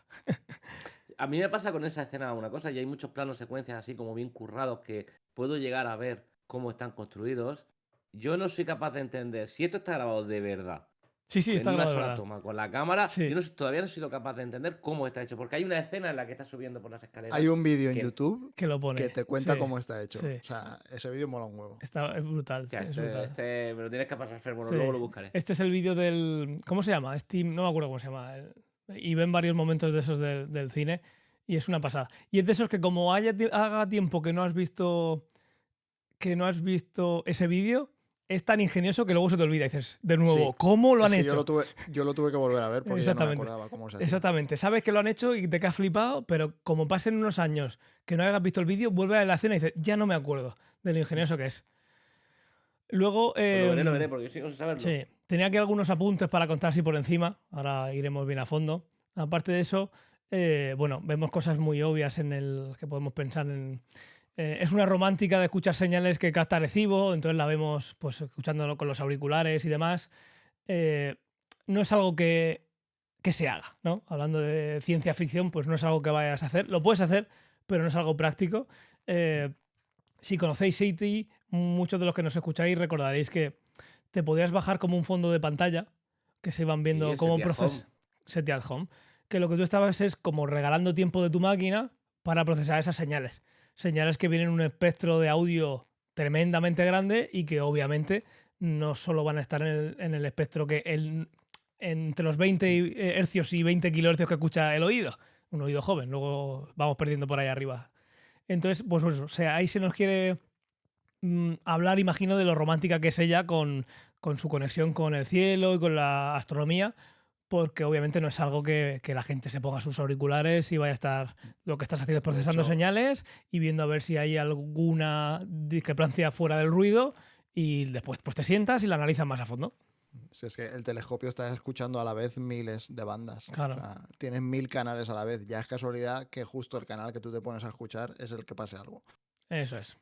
A mí me pasa con esa escena una cosa, y hay muchos planos secuencias así como bien currados que puedo llegar a ver cómo están construidos. Yo no soy capaz de entender si esto está grabado de verdad, Sí, sí, está en una grabado de sola verdad. toma, con la cámara. Sí. Yo todavía no he sido capaz de entender cómo está hecho, porque hay una escena en la que está subiendo por las escaleras. Hay un vídeo en que- YouTube Que lo pone. que te cuenta Sí, cómo está hecho. sí. O sea, ese vídeo mola un huevo. Es brutal. Hostia, Es brutal. este me lo tienes que pasar, Fer, bueno, Sí. luego lo buscaré. Este es el vídeo del. ¿Cómo se llama? Steam, no me acuerdo cómo se llama. Y ven varios momentos de esos del cine y es una pasada. Y es de esos que, como haga tiempo que no has visto ese vídeo, es tan ingenioso que luego se te olvida. Y dices, de nuevo, Sí. ¿cómo lo han Es que hecho? yo lo tuve que volver a ver porque ya no me Exactamente. acordaba cómo se hacía. Exactamente. Sabes que lo han hecho y te quedas flipado, pero como pasen unos años que no hayas visto el vídeo, vuelve a la escena y dices, ya no me acuerdo de lo ingenioso que es. Luego. Pues lo veré, porque yo sigo sin saberlo. Sí, tenía aquí algunos apuntes para contar así por encima. Ahora iremos bien a fondo. Aparte de eso, bueno, vemos cosas muy obvias en el que podemos pensar en. Es una romántica de escuchar señales que capta recibo, entonces la vemos pues escuchándolo con los auriculares y demás. No es algo que se haga, ¿no? Hablando de ciencia ficción, pues no es algo que vayas a hacer. Lo puedes hacer, pero no es algo práctico. Si conocéis SETI, muchos de los que nos escucháis recordaréis que te podías bajar como un fondo de pantalla, que se iban viendo Sí, el como un Settle at proceso. Home. Settle at Home. Que lo que tú estabas es como regalando tiempo de tu máquina para procesar esas señales. Señales que vienen en un espectro de audio tremendamente grande y que obviamente no solo van a estar en el espectro que entre los 20 hercios y 20 kilohercios que escucha el oído. Un oído joven, luego vamos perdiendo por ahí arriba. Entonces, pues eso, o sea, ahí se nos quiere hablar, imagino, de lo romántica que es ella con su conexión con el cielo y con la astronomía, porque obviamente no es algo que la gente se ponga sus auriculares y vaya a estar, lo que estás haciendo es procesando hecho- señales y viendo a ver si hay alguna discrepancia fuera del ruido y después pues te sientas y la analizas más a fondo. Si es que el telescopio está escuchando a la vez miles de bandas. Claro. O sea, tienes 1000 canales a la vez. Ya es casualidad que justo el canal que tú te pones a escuchar es el que pase algo. Eso es.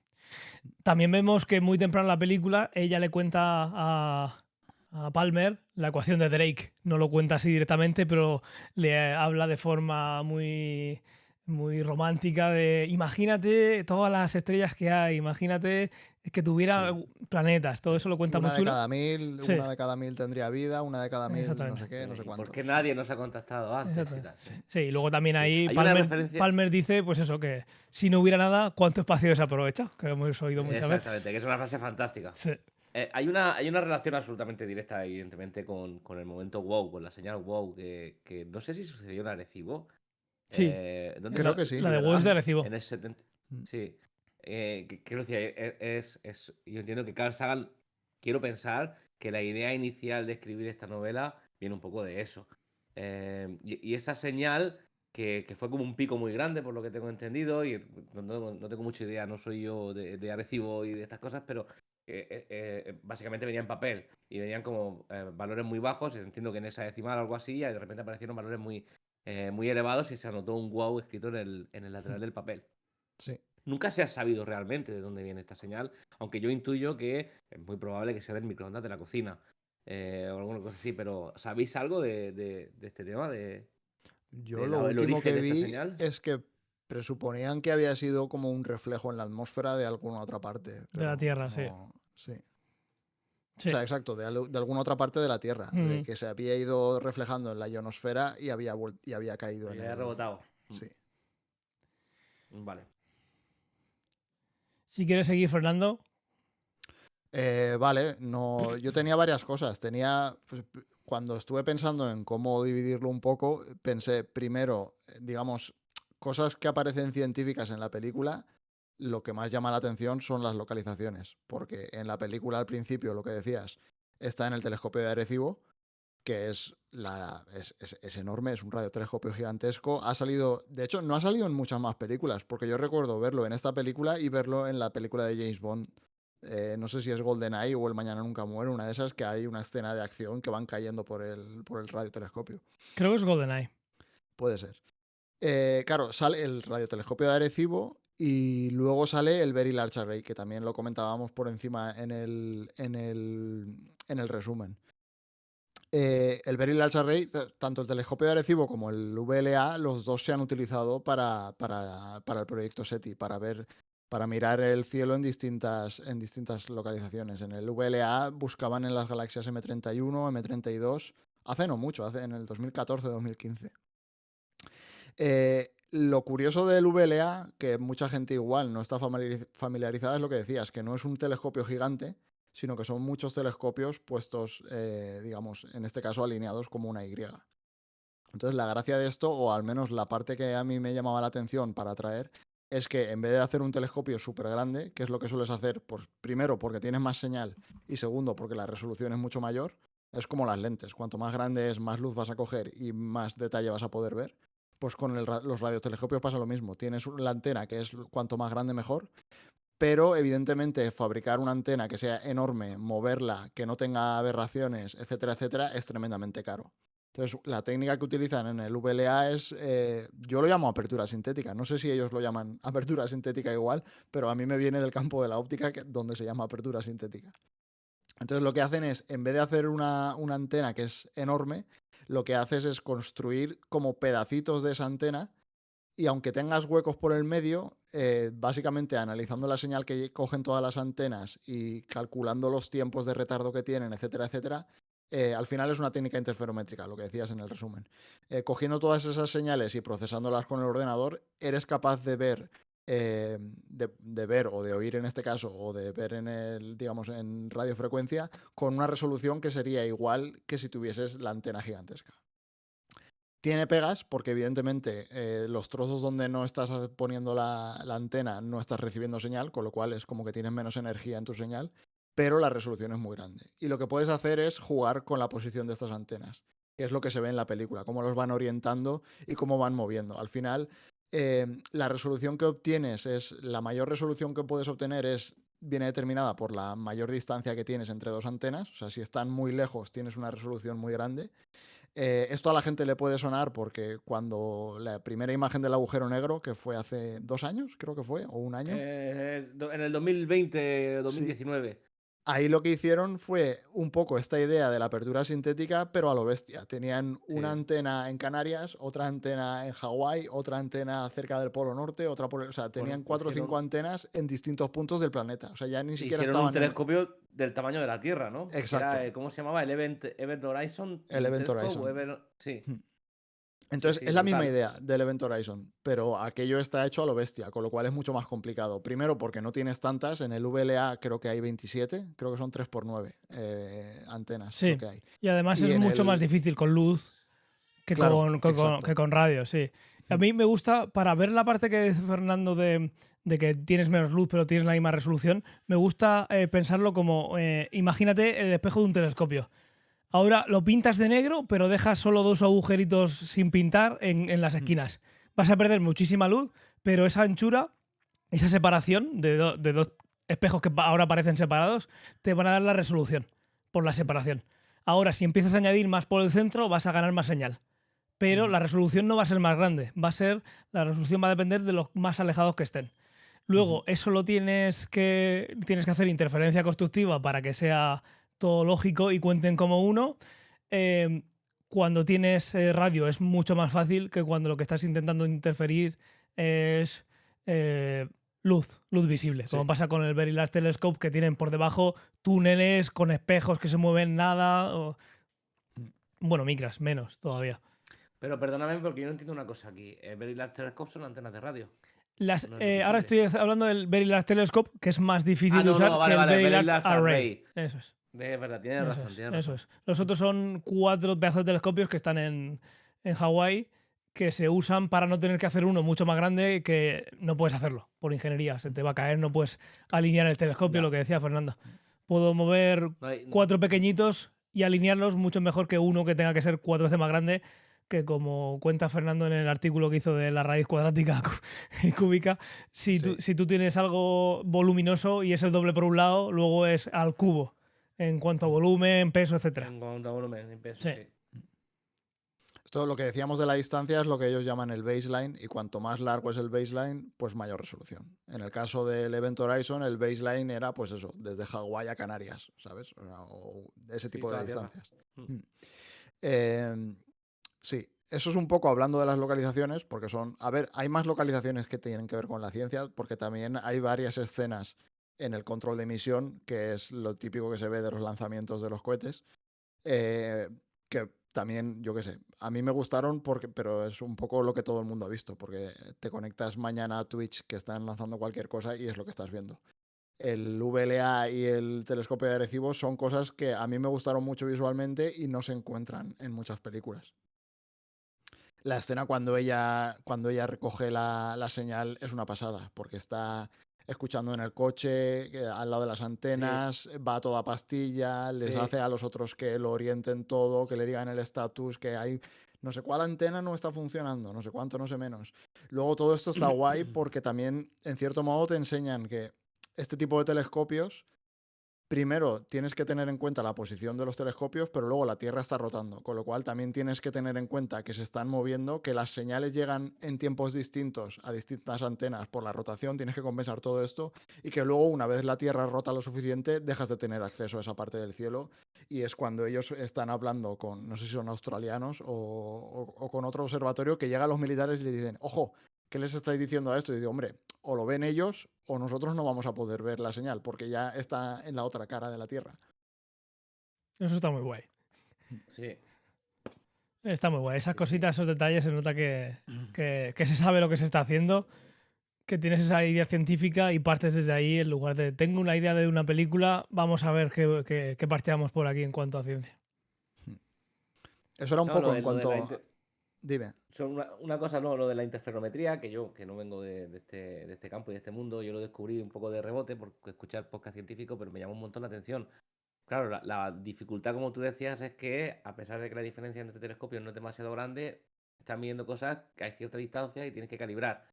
También vemos que muy temprano en la película ella le cuenta a Palmer la ecuación de Drake. No lo cuenta así directamente, pero le habla de forma muy, muy romántica de imagínate todas las estrellas que hay, imagínate que tuviera Sí. planetas. Todo eso lo cuenta Una muy de chulo. cada 1000, Sí. una de cada 1000 tendría vida, una de cada 1000 no Exactamente. sé qué, no sé ¿Y cuánto. por qué nadie nos ha contactado antes? Y tal? Sí, y luego también ahí Hay una referencia- Palmer dice, pues eso, que si no hubiera nada, ¿cuánto espacio desaprovecha? Que lo hemos oído muchas veces. Exactamente, que es una frase fantástica. Sí. Hay una relación absolutamente directa, evidentemente, con el momento wow, con la señal wow, que no sé si sucedió en Arecibo. Sí. ¿Dónde Creo fue? que sí. La de ¿Verdad? WoW es de Arecibo. En el 70. Mm. Sí. Quiero decir, yo entiendo que Carl Sagan quiero pensar que la idea inicial de escribir esta novela viene un poco de eso. Y esa señal que fue como un pico muy grande, por lo que tengo entendido, y no tengo mucha idea, no soy yo de Arecibo y de estas cosas, pero básicamente venía en papel y venían como valores muy bajos, y entiendo que en esa decimal o algo así, y de repente aparecieron valores muy elevados y se anotó un wow escrito en el lateral del papel. Sí. Nunca se ha sabido realmente de dónde viene esta señal, aunque yo intuyo que es muy probable que sea del microondas de la cocina o alguna cosa así, pero ¿sabéis algo de este tema? Yo lo El último origen que de esta vi señal. es que presuponían que había sido como un reflejo en la atmósfera de alguna otra parte, De la pero Tierra, sí. no, sí. O Sí. sea, exacto, de alguna otra parte de la Tierra, de Mm. que se había ido reflejando en la ionosfera y había caído en Ya he el... rebotado. Sí. Vale. Si quieres seguir, Fernando. Vale, no, yo tenía varias cosas. Pues, cuando estuve pensando en cómo dividirlo un poco, pensé primero, digamos, cosas que aparecen científicas en la película. Lo que más llama la atención son las localizaciones, porque en la película al principio, lo que decías, está en el telescopio de Arecibo, que es enorme, es un radiotelescopio gigantesco. Ha salido, de hecho, no ha salido en muchas más películas, porque yo recuerdo verlo en esta película y verlo en la película de James Bond. No sé si es GoldenEye o El Mañana Nunca Muere, una de esas que hay una escena de acción que van cayendo por el radiotelescopio. Creo que es GoldenEye. Puede ser. Claro, sale el radiotelescopio de Arecibo y luego sale el Very Large Array, que también lo comentábamos por encima en el resumen. El Very Large Array, tanto el telescopio de Arecibo como el VLA, los dos se han utilizado para el proyecto SETI, para mirar el cielo en distintas localizaciones. En el VLA buscaban en las galaxias M31, M32, hace no mucho, en el 2014-2015. Lo curioso del VLA, que mucha gente igual no está familiarizada, es lo que decías, que no es un telescopio gigante, sino que son muchos telescopios puestos, digamos, en este caso alineados como una Y. Entonces la gracia de esto, o al menos la parte que a mí me llamaba la atención para atraer, es que en vez de hacer un telescopio súper grande, que es lo que sueles hacer, pues, primero porque tienes más señal y segundo porque la resolución es mucho mayor, es como las lentes, cuanto más grande es, más luz vas a coger y más detalle vas a poder ver. Pues con los radiotelescopios pasa lo mismo. Tienes la antena que es cuanto más grande mejor, pero evidentemente fabricar una antena que sea enorme, moverla, que no tenga aberraciones, etcétera, etcétera, es tremendamente caro. Entonces, la técnica que utilizan en el VLA es, yo lo llamo apertura sintética. No sé si ellos lo llaman apertura sintética igual, pero a mí me viene del campo de la óptica, donde se llama apertura sintética. Entonces lo que hacen es, en vez de hacer una antena que es enorme, lo que haces es construir como pedacitos de esa antena y aunque tengas huecos por el medio, básicamente analizando la señal que cogen todas las antenas y calculando los tiempos de retardo que tienen, etcétera, etcétera, al final es una técnica interferométrica, lo que decías en el resumen. Cogiendo todas esas señales y procesándolas con el ordenador, eres capaz de ver, de ver o de oír en este caso, o de ver digamos, en radiofrecuencia, con una resolución que sería igual que si tuvieses la antena gigantesca. Tiene pegas porque evidentemente los trozos donde no estás poniendo la antena no estás recibiendo señal, con lo cual es como que tienes menos energía en tu señal, pero la resolución es muy grande. Y lo que puedes hacer es jugar con la posición de estas antenas, que es lo que se ve en la película, cómo los van orientando y cómo van moviendo. Al final, la resolución que obtienes la mayor resolución que puedes obtener viene determinada por la mayor distancia que tienes entre dos antenas, o sea, si están muy lejos tienes una resolución muy grande. Esto a la gente le puede sonar porque cuando la primera imagen del agujero negro, que fue hace 2 años, creo que fue, o un año, En el 2020, sí, 2019. ahí lo que hicieron fue un poco esta idea de la apertura sintética, pero a lo bestia. Tenían una Sí. antena en Canarias, otra antena en Hawái, otra antena cerca del Polo Norte, o sea, tenían Correcto. 4 o 5 antenas en distintos puntos del planeta. O sea, ya ni siquiera Hicieron un estaban en... telescopio del tamaño de la Tierra, ¿no? Que era, Exacto, ¿cómo se llamaba? El Event Horizon el Event Telescope. Horizon. Sí, sí, Entonces, sí, es la misma brutal. idea del Event Horizon, pero aquello está hecho a lo bestia, con lo cual es mucho más complicado. Primero, porque no tienes tantas. En el VLA creo que hay 27, creo que son 3x9 antenas lo Sí. que hay. Y además Y es en mucho más el. difícil con luz que Claro, con exacto. radio, sí. A mí me gusta, para ver la parte que dice Fernando de de que tienes menos luz pero tienes la misma resolución, me gusta pensarlo como, imagínate el espejo de un telescopio. Ahora lo pintas de negro, pero dejas solo 2 agujeritos sin pintar en las esquinas. Vas a perder muchísima luz, pero esa anchura, esa separación de dos espejos que ahora parecen separados, te van a dar la resolución por la separación. Ahora, si empiezas a añadir más por el centro, vas a ganar más señal. Pero la resolución no va a ser más grande. La resolución va a depender de los más alejados que estén. Luego, eso lo tienes que hacer interferencia constructiva para que sea todo lógico y cuenten como uno. Cuando tienes radio es mucho más fácil que cuando lo que estás intentando interferir es luz visible. Sí. Como pasa con el Very Large Telescope, que tienen por debajo túneles con espejos que se mueven nada. Bueno, micras, menos todavía. Pero perdóname porque yo no entiendo una cosa aquí. Very Large Telescope son antenas de radio. No es ahora visible. estoy hablando del Very Large Telescope, que es más difícil de no, usar vale, que el vale, Very Large Large Array. Eso es. Es verdad, tienes Eso razón, es, tienes eso razón. es. Los otros son 4 pedazos de telescopios que están en Hawái, que se usan para no tener que hacer uno mucho más grande, que no puedes hacerlo por ingeniería. Se te va a caer, no puedes alinear el telescopio, Ya. lo que decía Fernando. Puedo mover No hay- 4 pequeñitos y alinearlos mucho mejor que uno que tenga que ser 4 veces más grande, que como cuenta Fernando en el artículo que hizo de la raíz cuadrática y cúbica, si tú tienes algo voluminoso y es el doble por un lado, luego es al cubo en cuanto a volumen, peso, etcétera. En cuanto a volumen, en peso, Sí. sí. Esto, lo que decíamos de la distancia, es lo que ellos llaman el baseline, y cuanto más largo es el baseline, pues mayor resolución. En el caso del Event Horizon, el baseline era, pues eso, desde Hawái a Canarias, ¿sabes? O ese tipo de toda la Tierra. distancias. Sí, eso es un poco hablando de las localizaciones, porque son, a ver, hay más localizaciones que tienen que ver con la ciencia, porque también hay varias escenas en el control de emisión, que es lo típico que se ve de los lanzamientos de los cohetes, que también, yo qué sé, a mí me gustaron, pero es un poco lo que todo el mundo ha visto, porque te conectas mañana a Twitch, que están lanzando cualquier cosa, y es lo que estás viendo. El VLA y el telescopio de Arecibo son cosas que a mí me gustaron mucho visualmente y no se encuentran en muchas películas. La escena cuando ella recoge la señal es una pasada, porque está escuchando en el coche, al lado de las antenas, va a toda pastilla, les Sí. hace a los otros que lo orienten todo, que le digan el estatus, que hay no sé cuál antena no está funcionando, no sé cuánto, no sé menos. Luego todo esto está guay porque también, en cierto modo, te enseñan que este tipo de telescopios, primero tienes que tener en cuenta la posición de los telescopios, pero luego la Tierra está rotando, con lo cual también tienes que tener en cuenta que se están moviendo, que las señales llegan en tiempos distintos a distintas antenas por la rotación, tienes que compensar todo esto, y que luego, una vez la Tierra rota lo suficiente, dejas de tener acceso a esa parte del cielo, y es cuando ellos están hablando con, no sé si son australianos o con otro observatorio, que llegan los militares y le dicen, ojo, ¿qué les estáis diciendo a esto? Y digo, hombre, o lo ven ellos o nosotros no vamos a poder ver la señal, porque ya está en la otra cara de la Tierra. Eso está muy guay. Sí. Está muy guay. Esas Sí, cositas, esos detalles, se nota que se sabe lo que se está haciendo, que tienes esa idea científica y partes desde ahí en lugar de tengo una idea de una película, vamos a ver qué parcheamos por aquí en cuanto a ciencia. Eso era un No, poco lo en de la cuanto... Dime. una cosa, no, lo de la interferometría, que yo, que no vengo de este campo y de este mundo, yo lo descubrí un poco de rebote por escuchar podcast científico, pero me llamó un montón la atención. Claro, la dificultad, como tú decías, es que a pesar de que la diferencia entre telescopios no es demasiado grande, están midiendo cosas que hay cierta distancia y tienes que calibrar.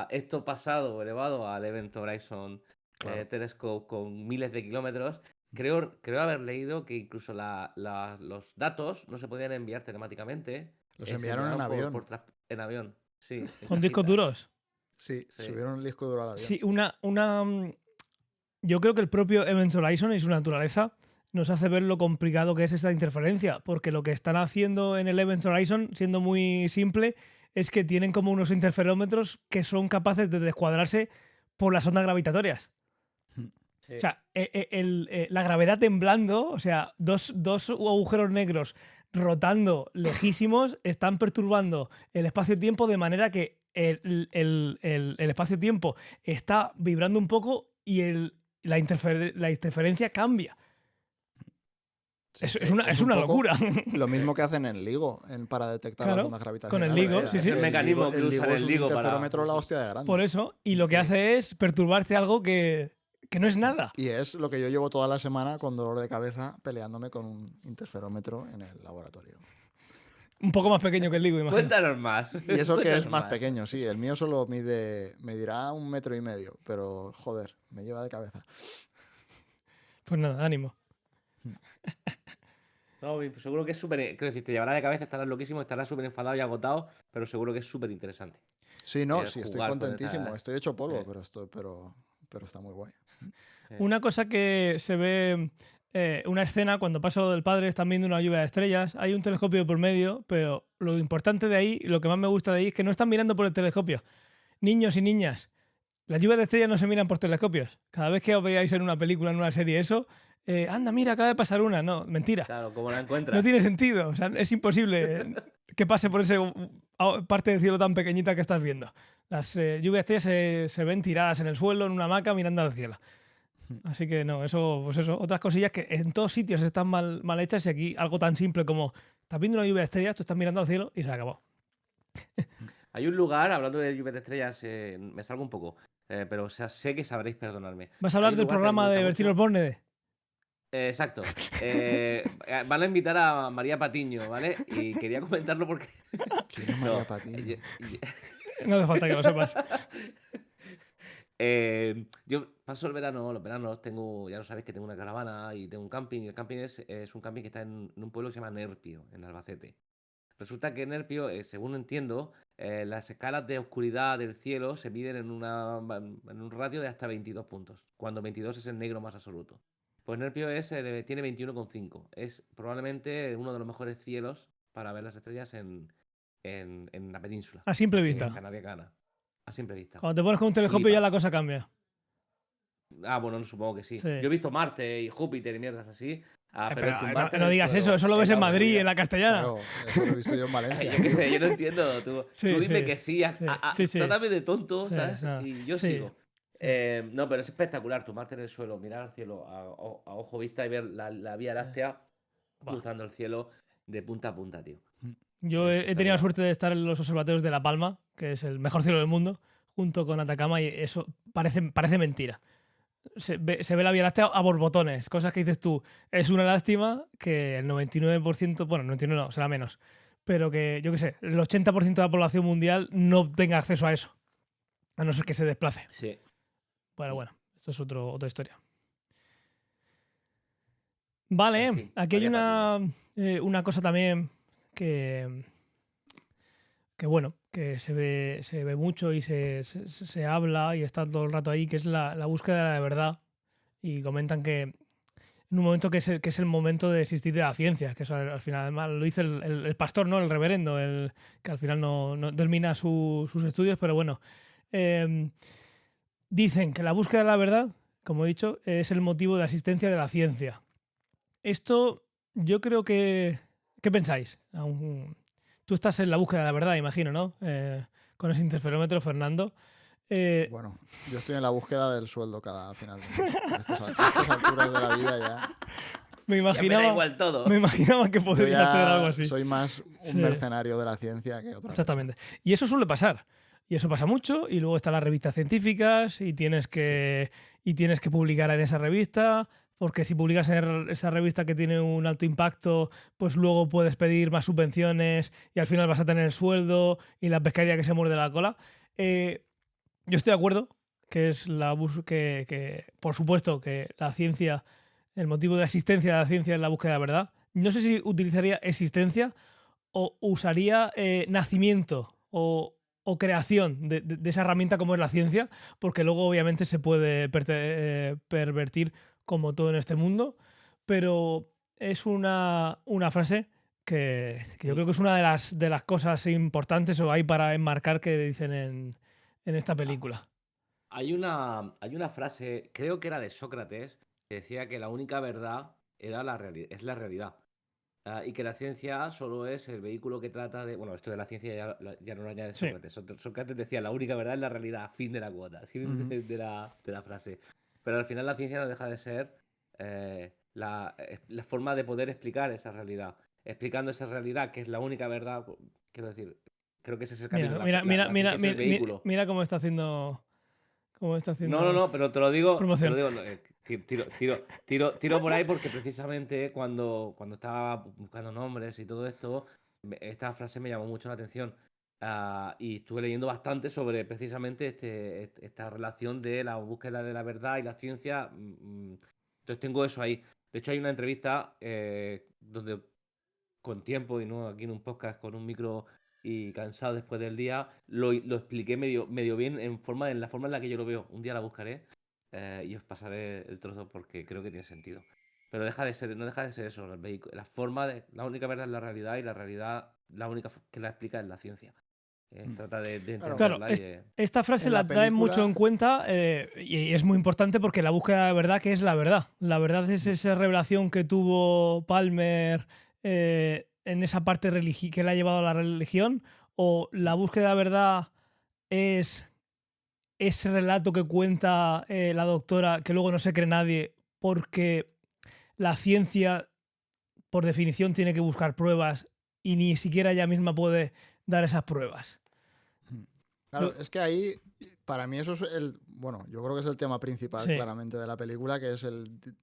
Esto pasado o elevado al Event Horizon Claro. Telescope con miles de kilómetros, creo haber leído que incluso los datos no se podían enviar telemáticamente. Los Se enviaron en enviaban avión. en avión, sí, en ¿Con discos cajita. duros? Sí, Sí. subieron el disco duro al avión. Sí, yo creo que el propio Event Horizon y su naturaleza nos hace ver lo complicado que es esta interferencia, porque lo que están haciendo en el Event Horizon, siendo muy simple, es que tienen como unos interferómetros que son capaces de descuadrarse por las ondas gravitatorias. Sí. O sea, la gravedad temblando, o sea, dos agujeros negros rotando lejísimos están perturbando el espacio-tiempo de manera que el espacio-tiempo está vibrando un poco y la interferencia cambia. Es un una poco locura. Lo mismo que hacen en LIGO para detectar las Claro, ondas con gravitacionales. el LIGO, sí, Es sí. el mecanismo que El usan LIGO es el un LIGO para... interferómetro la hostia de grande. Por eso. Y lo que Sí. hace es perturbarte algo que no es nada. Y es lo que yo llevo toda la semana con dolor de cabeza peleándome con un interferómetro en el laboratorio. Un poco más pequeño que el LIGO, imagino. Cuéntanos más. Y eso que es Cuéntanos más pequeño, sí. El mío solo medirá 1,5 metros, pero joder, me lleva de cabeza. Pues nada, ánimo. No, y seguro que es súper... Quiero decir, te llevará de cabeza, estarás loquísimo, estarás súper enfadado y agotado, pero seguro que es súper interesante. Sí, no, sí, estoy Jugar con contentísimo. esa... Estoy hecho polvo, Sí, pero está muy guay. Una cosa que se ve, una escena cuando pasa lo del padre, están viendo una lluvia de estrellas, hay un telescopio por medio, pero lo importante de ahí, lo que más me gusta de ahí es que no están mirando por el telescopio. Niños y niñas, las lluvias de estrellas no se miran por telescopios. Cada vez que os veáis en una película, en una serie, eso, anda, mira, acaba de pasar una. No, mentira. Claro, como la encuentras. No tiene sentido. O sea, es imposible que pase por esa parte del cielo tan pequeñita que estás viendo. Las lluvias de estrellas se ven tiradas en el suelo, en una hamaca, mirando al cielo. Así que no, pues eso, otras cosillas que en todos sitios están mal hechas y aquí algo tan simple como estás viendo una lluvia de estrellas, tú estás mirando al cielo y se acabó. Hay un lugar, hablando de lluvia de estrellas, me salgo un poco, pero o sea, sé que sabréis perdonarme. ¿Vas a Hay hablar un del lugar que a mí programa me de gusta Bertino mucho. Osborne? Exacto. Van a invitar a María Patiño, ¿vale? Y quería comentarlo porque... ¿Quién es No, María Patiño? No hace falta que lo sepas. Yo paso el verano, los veranos tengo, ya lo sabéis que tengo una caravana y tengo un camping. Y el camping es un camping que está en un pueblo que se llama Nerpio, en Albacete. Resulta que en Nerpio, según entiendo, las escalas de oscuridad del cielo se miden en un radio de hasta 22 puntos, cuando 22 es el negro más absoluto. Pues Nerpio tiene 21,5. Es probablemente uno de los mejores cielos para ver las estrellas en la península, A simple aquí vista. en Canarias Gana, a simple vista. Cuando te pones con un telescopio ya la Flipas. cosa cambia. Bueno, supongo que sí. Sí. Yo he visto Marte y Júpiter y mierdas así, pero Pero tumbarte no en el digas suelo eso lo ves la en Madrid, oscuridad. en la Castellana. Claro, eso lo he visto yo en Valencia. Yo qué sé, yo no entiendo. Sí, Tú dime sí, que sí, sí. trátame de tonto, Sí, ¿sabes? no, Y yo sí, sigo. sí. No, pero es espectacular tumbarte en el suelo, mirar al cielo a ojo vista y ver la Vía Láctea Buah. cruzando el cielo de punta a punta, tío. Yo he tenido la Espectacular. suerte de estar en los observatorios de La Palma, que es el mejor cielo del mundo, junto con Atacama, y eso parece mentira. Se ve la Vía Láctea a borbotones, cosas que dices tú. Es una lástima que el 99%, bueno, 99 no, será menos, pero que, yo qué sé, el 80% de la población mundial no tenga acceso a eso, a no ser que se desplace. Sí. Bueno, esto es otra historia. Vale, En fin, aquí hay María Patiño. una cosa también que bueno, que se ve mucho y se habla y está todo el rato ahí, que es la búsqueda de la verdad. Y comentan que en un momento que es el momento de existir de la ciencia, que eso al final además lo dice el pastor, ¿no? El reverendo, que al final no termina sus estudios, pero bueno. Dicen que la búsqueda de la verdad, como he dicho, es el motivo de la existencia de la ciencia. Esto yo creo que... ¿Qué pensáis? Tú estás en la búsqueda de la verdad, imagino, ¿no? Con ese interferómetro, Fernando. Bueno, yo estoy en la búsqueda del sueldo cada final de mes. A estas alturas de la vida ya. Me Ya me da imaginaba, igual todo. me imaginaba que Yo podría ser algo ya así. soy más un Sí. mercenario de la ciencia que otra Exactamente. Y eso suele pasar. Y eso pasa mucho. Y luego están las revistas científicas y tienes que publicar en esa revista. Porque si publicas en esa revista que tiene un alto impacto, pues luego puedes pedir más subvenciones y al final vas a tener el sueldo y la pescadilla que se muerde la cola. Yo estoy de acuerdo que es que por supuesto que la ciencia, el motivo de la existencia de la ciencia es la búsqueda de la verdad. No sé si utilizaría existencia o usaría nacimiento o creación de esa herramienta como es la ciencia, porque luego obviamente se puede pervertir como todo en este mundo, pero es una frase que yo creo que es una de las cosas importantes o hay para enmarcar que dicen en esta película. Hay una frase, creo que era de Sócrates, que decía que la única verdad es la realidad. Y que la ciencia solo es el vehículo que trata de... Bueno, esto de la ciencia ya no lo añade Sí. Sócrates. Sócrates decía, la única verdad es la realidad, fin de la cuota, fin Ujú. de la frase. Pero al final la ciencia no deja de ser la forma de poder explicar esa realidad. Explicando esa realidad, que es la única verdad, quiero decir, creo que ese es el camino. La ciencia es el vehículo. Mira cómo está haciendo. Cómo está haciendo No, pero te lo promoción. digo, tiro por ahí porque precisamente cuando estaba buscando nombres y todo esto, esta frase me llamó mucho la atención. Y estuve leyendo bastante sobre precisamente esta relación de la búsqueda de la verdad y la ciencia. Entonces tengo eso ahí. De hecho, hay una entrevista donde con tiempo y no aquí en un podcast con un micro y cansado después del día, lo expliqué medio bien en la forma en la que yo lo veo. Un día la buscaré y os pasaré el trozo porque creo que tiene sentido. Pero no deja de ser eso, la forma la única verdad es la realidad y la realidad, la única que la explica es la ciencia. Trata de Claro, Claro, entenderla y de... esta frase en la la traen mucho en película, cuenta y es muy importante porque la búsqueda de la verdad, ¿qué es la verdad? La verdad es esa revelación que tuvo Palmer en esa parte que le ha llevado a la religión, o la búsqueda de la verdad es ese relato que cuenta la doctora que luego no se cree nadie porque la ciencia, por definición, tiene que buscar pruebas y ni siquiera ella misma puede dar esas pruebas. claro, es que ahí, para mí eso es bueno, yo creo que es el tema principal Sí. claramente de la película, que es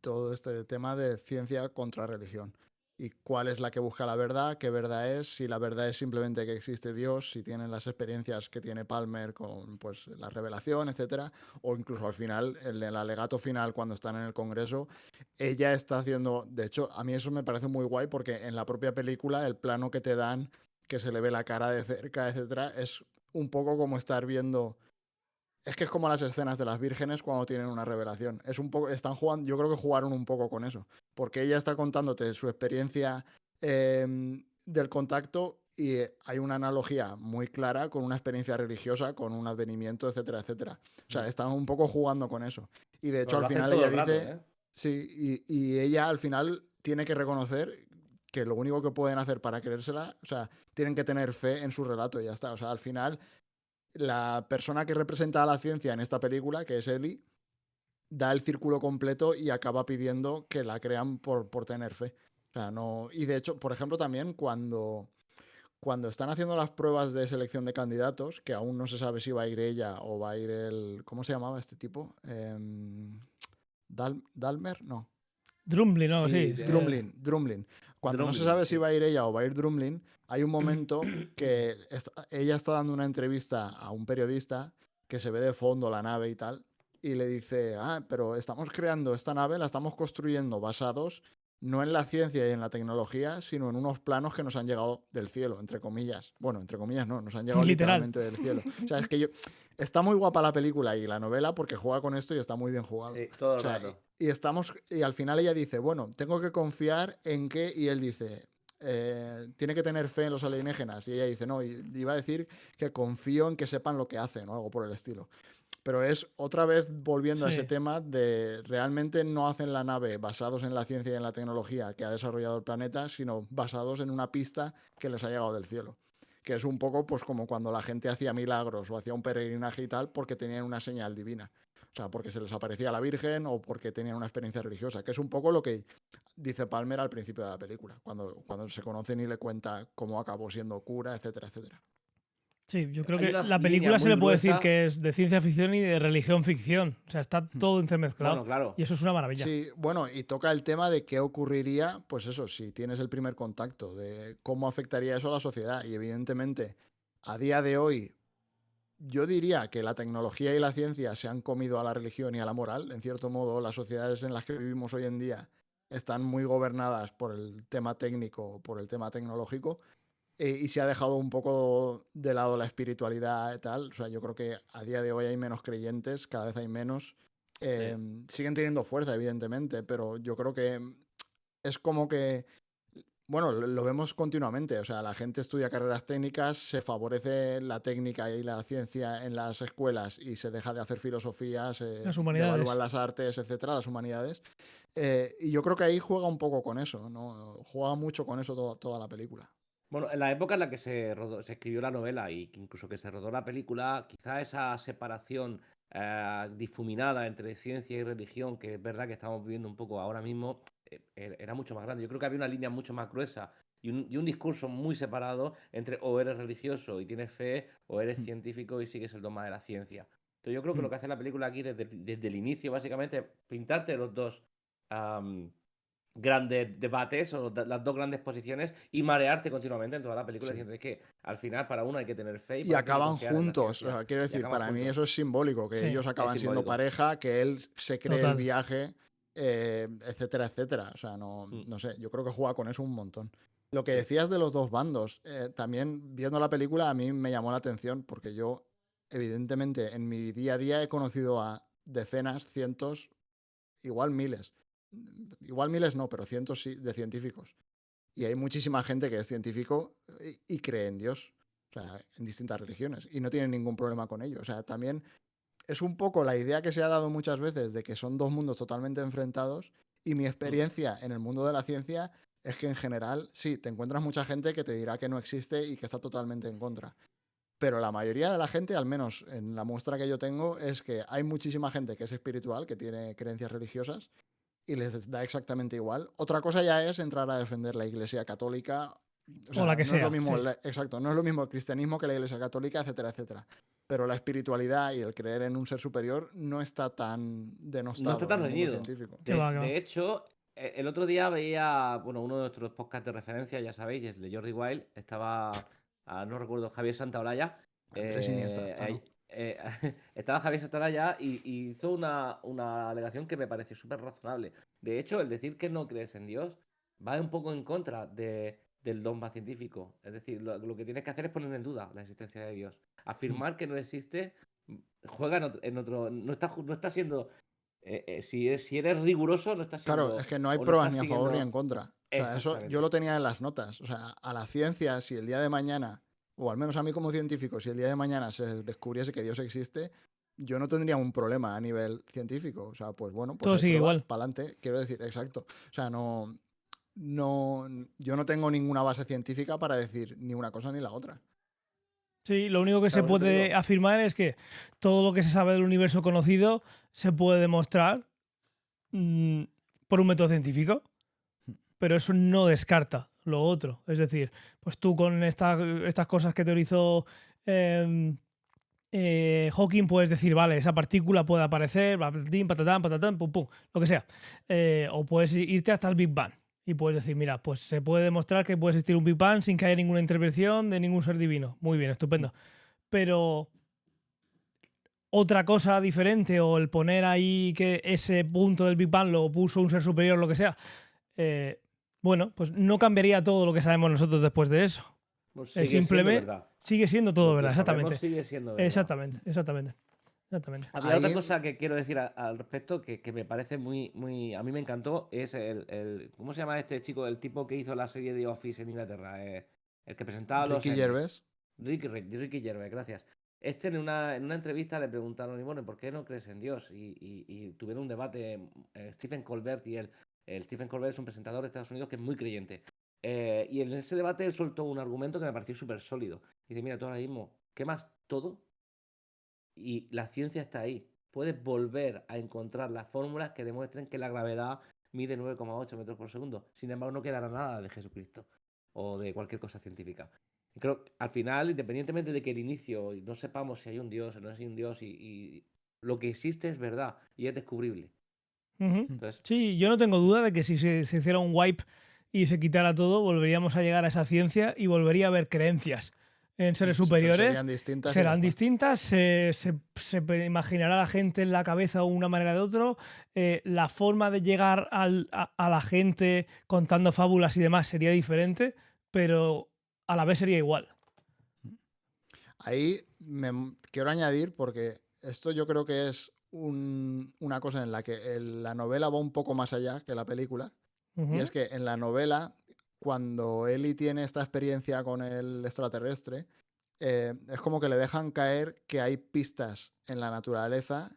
todo este tema de ciencia contra religión. Y cuál es la que busca la verdad, qué verdad es, si la verdad es simplemente que existe Dios, si tienen las experiencias que tiene Palmer con pues, la revelación, etcétera, o incluso al final, en el alegato final, cuando están en el Congreso, ella está haciendo, de hecho, a mí eso me parece muy guay porque en la propia película el plano que te dan, que se le ve la cara de cerca, etcétera, es un poco como estar viendo. Es que es como las escenas de las vírgenes cuando tienen una revelación. Es un poco. Están jugando. Yo creo que jugaron un poco con eso. Porque ella está contándote su experiencia del contacto y hay una analogía muy clara con una experiencia religiosa, con un advenimiento, etcétera, etcétera. O sea, están un poco jugando con eso. Y de hecho, Bueno, al lo hacen final todo ella el rato, dice. ¿eh? Sí, y ella al final tiene que reconocer que lo único que pueden hacer para creérsela, o sea, tienen que tener fe en su relato y ya está. O sea, al final la persona que representa a la ciencia en esta película, que es Ellie, da el círculo completo y acaba pidiendo que la crean por tener fe. O sea, no. Y de hecho, por ejemplo, también cuando están haciendo las pruebas de selección de candidatos, que aún no se sabe si va a ir ella o va a ir el. ¿Cómo se llamaba este tipo? Dalmer, no. Drumlin, no, sí. Sí, Drumlin. Cuando no se Drumlin, sabe si sí. va a ir ella o va a ir Drumlin, hay un momento que ella está dando una entrevista a un periodista que se ve de fondo la nave y tal, y le dice, pero estamos creando esta nave, la estamos construyendo basados no en la ciencia y en la tecnología, sino en unos planos que nos han llegado del cielo, entre comillas. Bueno, entre comillas no, nos han llegado Literal. literalmente del cielo. O sea, es que está muy guapa la película y la novela porque juega con esto y está muy bien jugado. Sí, todo O el sea, rato. y al final ella dice, bueno, tengo que confiar en que, y él dice, tiene que tener fe en los alienígenas. Y ella dice, no, y iba a decir que confío en que sepan lo que hacen o algo por el estilo. Pero es otra vez volviendo a ese Sí. tema de realmente no hacen la nave basados en la ciencia y en la tecnología que ha desarrollado el planeta, sino basados en una pista que les ha llegado del cielo. Que es un poco pues como cuando la gente hacía milagros o hacía un peregrinaje y tal porque tenían una señal divina. O sea, porque se les aparecía la Virgen o porque tenían una experiencia religiosa, que es un poco lo que dice Palmer al principio de la película, cuando se conocen y le cuenta cómo acabó siendo cura, etcétera, etcétera. Sí, yo creo Hay que una la línea película se muy le puede decir gruesa. que es de ciencia ficción y de religión ficción. O sea, está todo entremezclado. Bueno, claro. Y eso es una maravilla. Sí, bueno, y toca el tema de qué ocurriría, pues eso, si tienes el primer contacto, de cómo afectaría eso a la sociedad. Y evidentemente, a día de hoy, yo diría que la tecnología y la ciencia se han comido a la religión y a la moral. En cierto modo, las sociedades en las que vivimos hoy en día están muy gobernadas por el tema técnico, por el tema tecnológico, y se ha dejado un poco de lado la espiritualidad y tal. O sea, yo creo que a día de hoy hay menos creyentes, cada vez hay menos. Sí. Siguen teniendo fuerza, evidentemente, pero yo creo que es como que, bueno, lo vemos continuamente. O sea, la gente estudia carreras técnicas, se favorece la técnica y la ciencia en las escuelas y se deja de hacer filosofía, se Las devalúan humanidades. las artes, etcétera, las humanidades. Y yo creo que ahí juega un poco con eso, ¿no? Juega mucho con eso toda la película. Bueno, en la época en la que se escribió la novela y que incluso que se rodó la película, quizá esa separación difuminada entre ciencia y religión, que es verdad que estamos viviendo un poco ahora mismo, era mucho más grande. Yo creo que había una línea mucho más gruesa y un discurso muy separado entre o eres religioso y tienes fe, o eres científico y sigues el dogma de la ciencia. Entonces yo creo que lo que hace la película aquí desde el inicio, básicamente, es pintarte los dos am, grandes debates o las dos grandes posiciones y marearte continuamente en toda la película Sí. diciendo es que al final para uno hay que tener fe y Y para otro hay que acaban confiar en la juntos. O ciencia sea, quiero y decir, acaban para mí juntos. eso es simbólico, que Sí, ellos Es acaban siendo simbólico. pareja, que él se cree el total. viaje, etcétera, etcétera. O sea, no sé, yo creo que juega con eso un montón. Lo que Sí. decías de los dos bandos, también viendo la película a mí me llamó la atención porque yo, evidentemente, en mi día a día he conocido a decenas, cientos, igual miles. Igual miles no, pero cientos sí, de científicos. Y hay muchísima gente que es científico y cree en Dios, o sea, en distintas religiones, y no tienen ningún problema con ello. O sea, también es un poco la idea que se ha dado muchas veces de que son dos mundos totalmente enfrentados, y mi experiencia en el mundo de la ciencia es que en general, sí, te encuentras mucha gente que te dirá que no existe y que está totalmente en contra. Pero la mayoría de la gente, al menos en la muestra que yo tengo, es que hay muchísima gente que es espiritual, que tiene creencias religiosas, y les da exactamente igual. Otra cosa ya es entrar a defender la Iglesia Católica. O O la sea, que no es lo sea, mismo, sí. exacto, no es lo mismo el cristianismo que la Iglesia Católica, etcétera, etcétera. Pero la espiritualidad y el creer en un ser superior no está tan No está denostado en tan el mundo reñido. científico. Que De, va, que va. de hecho, el otro día veía, bueno, uno de nuestros podcasts de referencia, ya sabéis, el de Jordi Wild, estaba, no recuerdo, Javier Santaolalla. Andrés Iniesta. Ah, no. Estaba Javier Santaolalla y hizo una alegación que me pareció súper razonable. De hecho, el decir que no crees en Dios va un poco en contra del dogma científico. Es decir, lo que tienes que hacer es poner en duda la existencia de Dios. Afirmar que no existe juega no está siendo si eres riguroso, no estás Claro, es siendo que no hay o no pruebas estás ni a favor ni en siguiendo contra. O sea, eso yo exactamente. lo tenía en las notas. O sea, a la ciencia, si el día de mañana, o al menos a mí como científico, si el día de mañana se descubriese que Dios existe, yo no tendría un problema a nivel científico. O sea, pues bueno, pues Todo hay sigue pruebas, igual. para adelante, quiero decir, exacto. O sea, no, yo no tengo ninguna base científica para decir ni una cosa ni la otra. Sí, lo único que se Claro, por eso te puede digo. afirmar es que todo lo que se sabe del universo conocido se puede demostrar mm, por un método científico, pero eso no descarta lo otro. Es decir, pues tú con estas cosas que teorizó em, Hawking puedes decir, vale, esa partícula puede aparecer, patatín, patatán, patatán, pum, pum, lo que sea. O puedes irte hasta el Big Bang y puedes decir, mira, pues se puede demostrar que puede existir un Big Bang sin que haya ninguna intervención de ningún ser divino. Muy bien, estupendo. Pero otra cosa diferente o el poner ahí que ese punto del Big Bang lo puso un ser superior o lo que sea, eh, bueno, pues no cambiaría todo lo que sabemos nosotros después de eso. Pues Es sigue siendo simplemente verdad. sigue siendo todo Lo verdad, que sabemos exactamente. sigue siendo verdad. Exactamente, exactamente. Exactamente. Había otra Ahí, cosa que quiero decir al respecto que me parece a mí me encantó, es ¿cómo se llama este chico? El tipo que hizo la serie de Office en Inglaterra, el que presentaba a los Ricky Emmys. Gervais, Ricky Gervais, gracias. En una entrevista le preguntaron, y bueno, ¿por qué no crees en Dios? Y tuvieron un debate, Stephen Colbert y él. El Stephen Colbert es un presentador de Estados Unidos que es muy creyente. Y en ese debate él soltó un argumento que me pareció súper sólido. Dice, mira, tú ahora mismo quemas todo y la ciencia está ahí. Puedes volver a encontrar las fórmulas que demuestren que la gravedad mide 9,8 metros por segundo. Sin embargo, no quedará nada de Jesucristo o de cualquier cosa científica. Y creo que al final, independientemente de que el inicio no sepamos si hay un Dios o no hay un Dios, y lo que existe es verdad y es descubrible. Ujú. Entonces, Sí, yo no tengo duda de que si se hiciera un wipe y se quitara todo, volveríamos a llegar a esa ciencia y volvería a haber creencias en seres pero superiores. serían distintas y ya Serán está. distintas, se imaginará la gente en la cabeza una manera de otro, la forma de llegar a la gente contando fábulas y demás sería diferente, pero a la vez sería igual. Ahí quiero añadir, porque esto yo creo que es una cosa en la que la novela va un poco más allá que la película, y es Ujú. que en la novela, cuando Ellie tiene esta experiencia con el extraterrestre, es como que le dejan caer que hay pistas en la naturaleza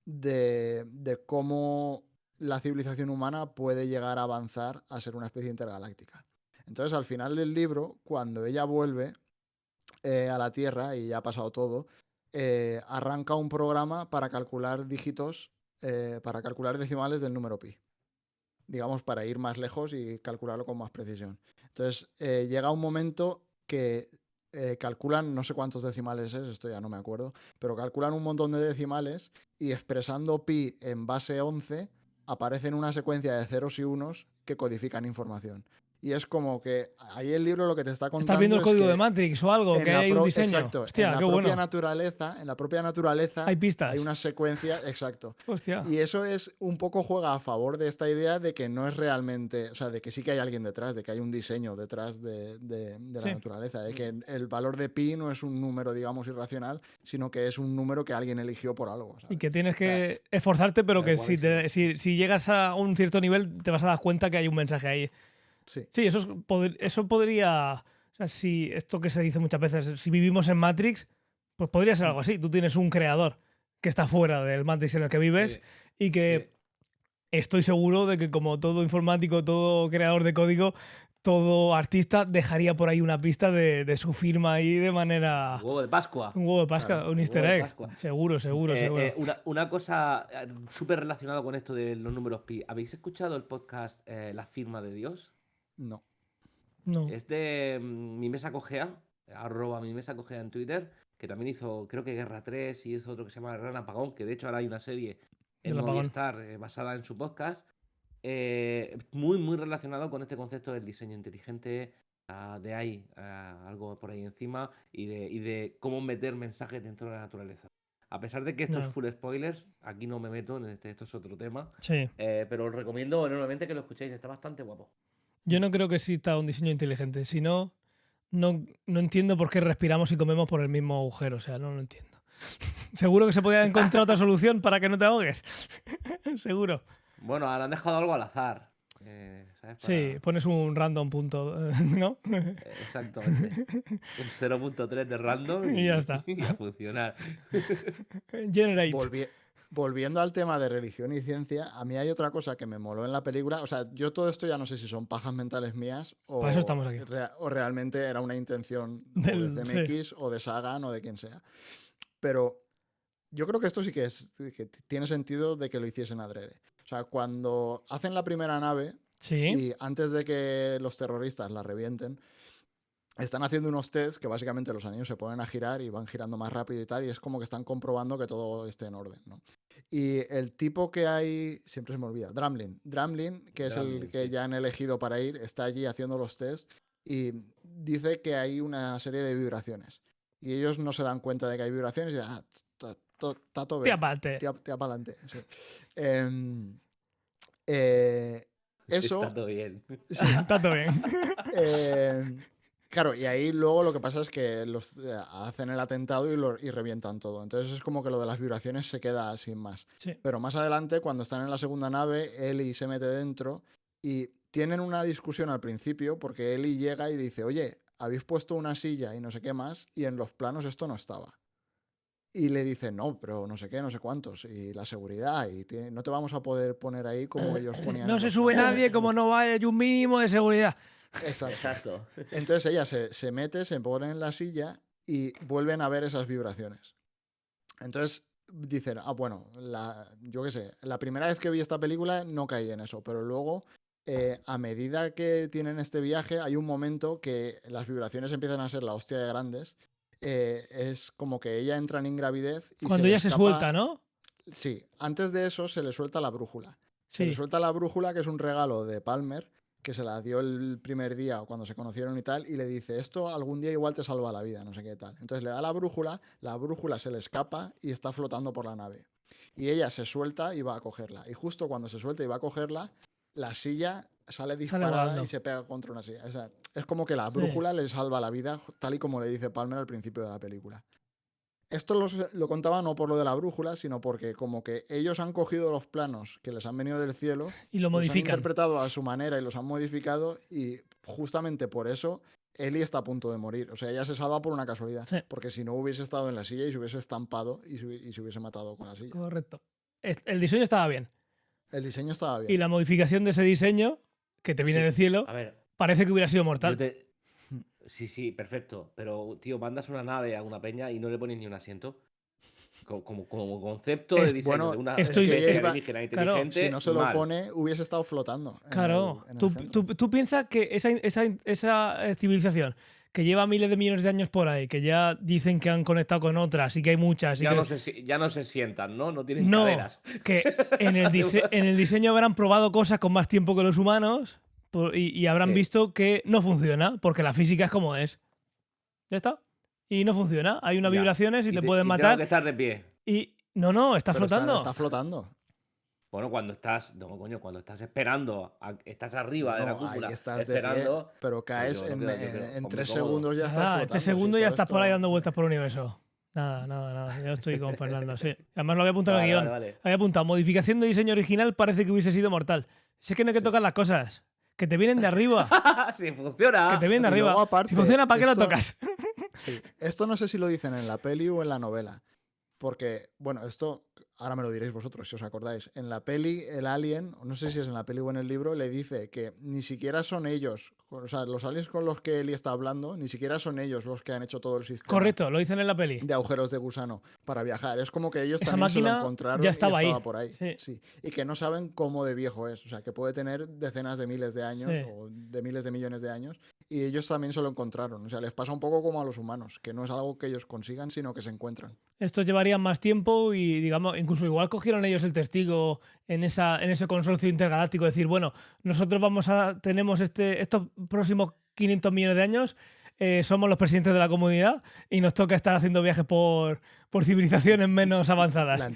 de cómo la civilización humana puede llegar a avanzar a ser una especie intergaláctica. Entonces, al final del libro, cuando ella vuelve a la Tierra y ya ha pasado todo, arranca un programa para calcular dígitos, para calcular decimales del número pi. Digamos, para ir más lejos y calcularlo con más precisión. Entonces, llega un momento que calculan, no sé cuántos decimales es, esto ya no me acuerdo, pero calculan un montón de decimales y expresando pi en base 11 aparecen una secuencia de ceros y unos que codifican información. Y es como que ahí el libro lo que te está ¿Estás viendo contando el es código de que Matrix o algo? Que hay un diseño. exacto, Hostia, qué en bueno. la propia naturaleza Hay pistas. hay una secuencia, exacto. Hostia. Y eso es un poco juega a favor de esta idea de que no es realmente, o sea, de que sí que hay alguien detrás, de que hay un diseño detrás de la Sí. naturaleza, de que el valor de pi no es un número, digamos, irracional, sino que es un número que alguien eligió por algo, Y ¿sabes? que tienes O sea, que esforzarte, pero Pero que si llegas a un cierto nivel te vas a dar cuenta que hay un mensaje ahí. sí. Sí, eso podría. O sea, si esto que se dice muchas veces, si vivimos en Matrix, pues podría ser algo así. Tú tienes un creador que está fuera del Matrix en el que vives Sí, y que estoy seguro de que, como todo informático, todo creador de código, todo artista dejaría por ahí una pista de su firma ahí de manera. Huevo de Pascua. Un huevo de Pascua, Claro. un El easter huevo de egg. Pascua. Seguro, seguro, seguro. Una cosa súper relacionada con esto de los números pi. ¿Habéis escuchado el podcast La firma de Dios? No. No. Es de Mi Mesa Cogea, @ Mi Mesa Cogea en Twitter, que también hizo, creo que Guerra 3 y hizo otro que se llama Gran Apagón, que de hecho ahora hay una serie en Del apagón. Movistar basada en su podcast. Muy, muy relacionado con este concepto del diseño inteligente, de ahí, algo por ahí encima, y de cómo meter mensajes dentro de la naturaleza. A pesar de que esto es No. full spoilers, aquí no me meto, esto es otro tema, Sí. pero os recomiendo enormemente que lo escuchéis, está bastante guapo. Yo no creo que exista un diseño inteligente. Si no, no entiendo por qué respiramos y comemos por el mismo agujero. O sea, no lo entiendo. Seguro que se podía encontrar otra solución para que no te ahogues. Seguro. Bueno, ahora han dejado algo al azar, ¿sabes? Sí, pones un random punto, ¿no? Exactamente. Un 0.3 de random Y ya está. y a funcionar. Generate. Volviendo al tema de religión y ciencia, a mí hay otra cosa que me moló en la película. O sea, yo todo esto ya no sé si son pajas mentales mías Para eso estamos aquí. o realmente era una intención o Del- de sí. CMX o de Sagan o de quien sea. Pero yo creo que esto sí que tiene sentido de que lo hiciesen adrede. O sea, cuando hacen la primera nave Sí. y antes de que los terroristas la revienten, están haciendo unos tests que básicamente los anillos se ponen a girar y van girando más rápido y tal, y es como que están comprobando que todo esté en orden, ¿no? Y el tipo que hay, siempre se me olvida, Dramlin, que es el Gremlin, que sí. ya han elegido para ir, está allí haciendo los tests y dice que hay una serie de vibraciones. Y ellos no se dan cuenta de que hay vibraciones y dicen, está todo Tía bien, pa'lante. tía pa'lante. Sí. Está Eso, todo bien. sí, Está todo bien. claro, y ahí luego lo que pasa es que los hacen el atentado y revientan todo. Entonces es como que lo de las vibraciones se queda sin más. Sí. Pero más adelante, cuando están en la segunda nave, Ellie se mete dentro y tienen una discusión al principio porque Ellie llega y dice, oye, habéis puesto una silla y no sé qué más y en los planos esto no estaba. Y le dice, no, pero no sé qué, no sé cuántos, y la seguridad, y no te vamos a poder poner ahí como ellos Sí, ponían no en se los sube planos. nadie como no vaya, hay un mínimo de seguridad. Exacto. Exacto. Entonces ella se mete, se pone en la silla y vuelven a ver esas vibraciones. Entonces dicen, bueno, yo qué sé, la primera vez que vi esta película no caí en eso, pero luego, a medida que tienen este viaje, hay un momento que las vibraciones empiezan a ser la hostia de grandes. Es como que ella entra en ingravidez y Cuando le ya se escapa. suelta, ¿no? Sí, antes de eso se le suelta la brújula. Se le Sí. suelta la brújula, que es un regalo de Palmer, que se la dio el primer día cuando se conocieron y tal, y le dice, esto algún día igual te salva la vida, no sé qué tal. Entonces le da la brújula se le escapa y está flotando por la nave. Y ella se suelta y va a cogerla. Y justo cuando se suelta y va a cogerla, la silla sale disparada volando. y se pega contra una silla. O sea, es como que la Sí. brújula le salva la vida, tal y como le dice Palmer al principio de la película. Esto lo contaba no por lo de la brújula, sino porque como que ellos han cogido los planos que les han venido del cielo, Y lo los han modifican. interpretado a su manera y los han modificado, y justamente por eso Ellie está a punto de morir. O sea, ella se salva por una casualidad, Sí. porque si no hubiese estado en la silla y se hubiese estampado y se hubiese matado con la silla. Correcto. El diseño estaba bien. El diseño estaba Y bien. la modificación de ese diseño, que te viene Sí. del cielo, A ver, parece que hubiera sido yo mortal. Sí, perfecto. Pero, tío, mandas una nave a una peña y no le pones ni un asiento. como concepto de diseño bueno, de una estoy- especie es que alienígena claro, inteligente, si no se lo mal. pone, hubiese estado flotando Claro, en el tú, centro. tú piensas que esa civilización que lleva miles de millones de años por ahí, que ya dicen que han conectado con otras y que hay muchas y Ya que no ya no se sientan, ¿no? No tienen no, caderas. que en el diseño habrán probado cosas con más tiempo que los humanos y habrán Sí. visto que no funciona, porque la física es como es. ¿Ya está? Y no funciona. Hay unas Ya. vibraciones y te pueden y tengo matar. que estar de pie. Y no, está Pero flotando. está flotando. Bueno, cuando estás, no, coño, cuando estás esperando, estás arriba de la Bueno, ahí cúpula, estás de pie, esperando, pero pues caes yo no en, yo creo, en muy 3 cómodo. segundos ya estás Nada, flotando. este segundo sí, ya todo estás por ahí esto- dando vueltas por el universo. Nada. Yo estoy con Fernando, sí. Además lo había apuntado en el Vale, guión. vale. Había apuntado, modificación de diseño original parece que hubiese sido mortal. Si es que no hay que Sí. tocar las cosas. Que te vienen de arriba. ¡Sí, funciona! Que te vienen de Y arriba. luego, aparte, Si funciona, ¿para qué lo esto- tocas? Sí. Esto no sé si lo dicen en la peli o en la novela. Porque, bueno, esto ahora me lo diréis vosotros, si os acordáis. En la peli, el alien, no sé si es en la peli o en el libro, le dice que ni siquiera son ellos, o sea, los aliens con los que Eli está hablando, ni siquiera son ellos los que han hecho todo el sistema Correcto, lo dicen en la peli. de agujeros de gusano para viajar. Es como que ellos Esa también se lo máquina encontraron ya y estaba ahí. por ahí. Sí. Sí. Y que no saben cómo de viejo es. O sea, que puede tener decenas de miles de años Sí. o de miles de millones de años. Y ellos también se lo encontraron. O sea, les pasa un poco como a los humanos, que no es algo que ellos consigan, sino que se encuentran. Estos llevarían más tiempo y, digamos, incluso igual cogieron ellos el testigo en ese consorcio intergaláctico. Decir, bueno, nosotros tenemos estos próximos 500 millones de años, somos los presidentes de la comunidad y nos toca estar haciendo viajes por civilizaciones menos avanzadas. La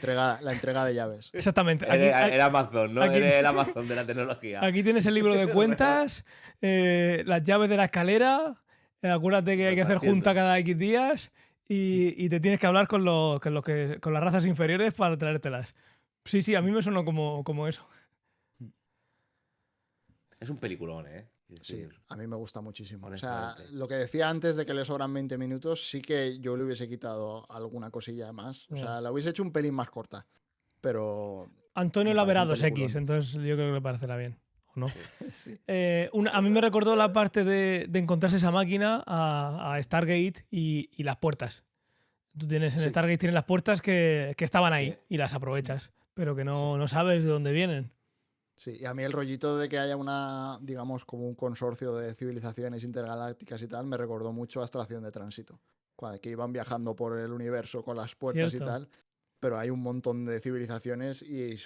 entrega de llaves. Exactamente. Era Amazon, ¿no? aquí- Eres el Amazon de la tecnología. Aquí tienes el libro de cuentas, las llaves de la escalera. Acuérdate que hay que hacer junta cada X días y te tienes que hablar con las razas inferiores para traértelas. Sí, a mí me sonó como eso. Es un peliculón, ¿eh? Es Sí, decir, a mí me gusta muchísimo. O sea, honestamente. lo que decía antes de que le sobran 20 minutos, sí que yo le hubiese quitado alguna cosilla más. O sea, la hubiese hecho un pelín más corta. Pero Antonio me la parece verá un 2X, peliculón. entonces yo creo que le parecerá bien. ¿O no? Sí. A mí me recordó la parte de encontrarse esa máquina a Stargate y las puertas. Tú tienes en Sí. Stargate tienes las puertas que estaban ahí Sí. y las aprovechas, pero que no sabes de dónde vienen. Sí, y a mí el rollito de que haya una, digamos, como un consorcio de civilizaciones intergalácticas y tal, me recordó mucho a Estación de Tránsito. Que iban viajando por el universo con las puertas Cierto. y tal. Pero hay un montón de civilizaciones y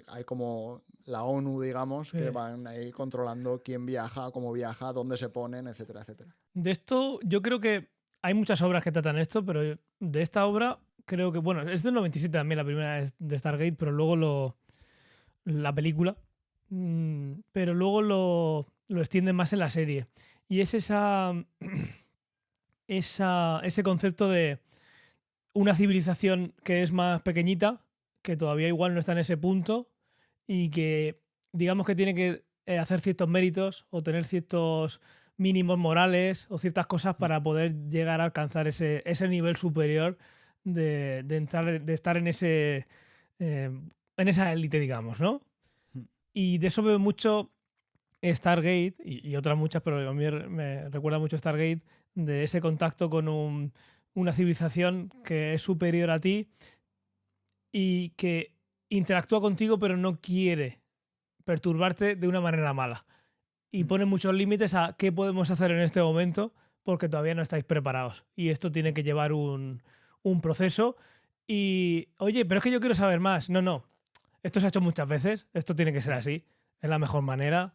hay como la ONU, digamos, Sí. que van ahí controlando quién viaja, cómo viaja, dónde se ponen, etcétera, etcétera. De esto, yo creo que hay muchas obras que tratan esto, pero de esta obra creo que, bueno, es del 97 también, la primera es de Stargate, pero luego la película, pero luego lo extienden más en la serie. Y es ese concepto de una civilización que es más pequeñita, que todavía igual no está en ese punto y que digamos que tiene que hacer ciertos méritos o tener ciertos mínimos morales o ciertas cosas para poder llegar a alcanzar ese nivel superior de estar en esa élite, digamos, ¿no? Mm. Y de eso veo mucho Stargate y otras muchas, pero a mí me recuerda mucho Stargate de ese contacto con una civilización que es superior a ti y que interactúa contigo pero no quiere perturbarte de una manera mala. Y pone muchos límites a qué podemos hacer en este momento porque todavía no estáis preparados. Y esto tiene que llevar un proceso. Y, oye, pero es que yo quiero saber más. No. Esto se ha hecho muchas veces. Esto tiene que ser así. Es la mejor manera.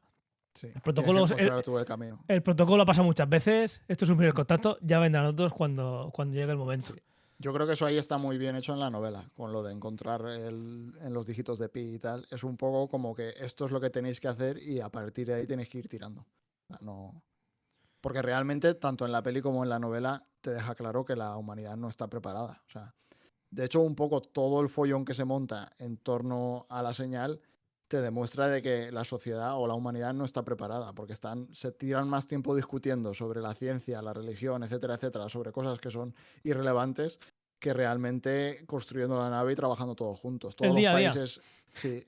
Sí. El protocolo, Tienes que encontrar tú el camino. el protocolo ha pasado muchas veces. Esto es un primer contacto. Ya vendrán otros cuando llegue el momento. Sí. Yo creo que eso ahí está muy bien hecho en la novela, con lo de encontrar en los dígitos de pi y tal. Es un poco como que esto es lo que tenéis que hacer y a partir de ahí tenéis que ir tirando. O sea, no... Porque realmente, tanto en la peli como en la novela, te deja claro que la humanidad no está preparada. O sea, de hecho, un poco todo el follón que se monta en torno a la señal te demuestra de que la sociedad o la humanidad no está preparada, porque se tiran más tiempo discutiendo sobre la ciencia, la religión, etcétera, etcétera, sobre cosas que son irrelevantes, que realmente construyendo la nave y trabajando todos juntos. Todos El los día a día. países sí,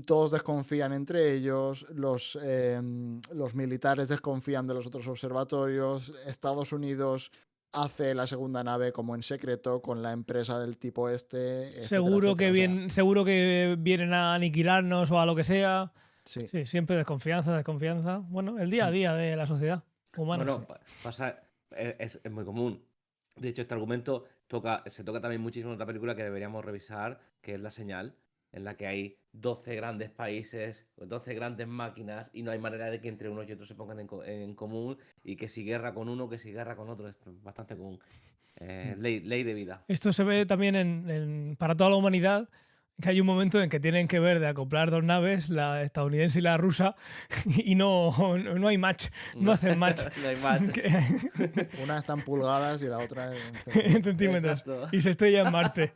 todos desconfían entre ellos, los militares desconfían de los otros observatorios, Estados Unidos hace la segunda nave como en secreto con la empresa del tipo este, etcétera, Seguro que etcétera. O sea, seguro que vienen a aniquilarnos o a lo que sea. sí. Sí, siempre desconfianza, desconfianza. Bueno, el día a día de la sociedad humana. Bueno, pasa, es muy común. De hecho, este argumento se toca también muchísimo en otra película que deberíamos revisar, que es La Señal, en la que hay 12 grandes países, 12 grandes máquinas, y no hay manera de que entre unos y otros se pongan en común, y que si guerra con uno, que si guerra con otro, es bastante común. Ley de vida. Esto se ve también para toda la humanidad, que hay un momento en que tienen que ver de acoplar dos naves, la estadounidense y la rusa, y no hay match, no hacen match. No hay más. Una está en pulgadas y la otra en En centímetros. centímetros. Exacto. Y se estrella en Marte.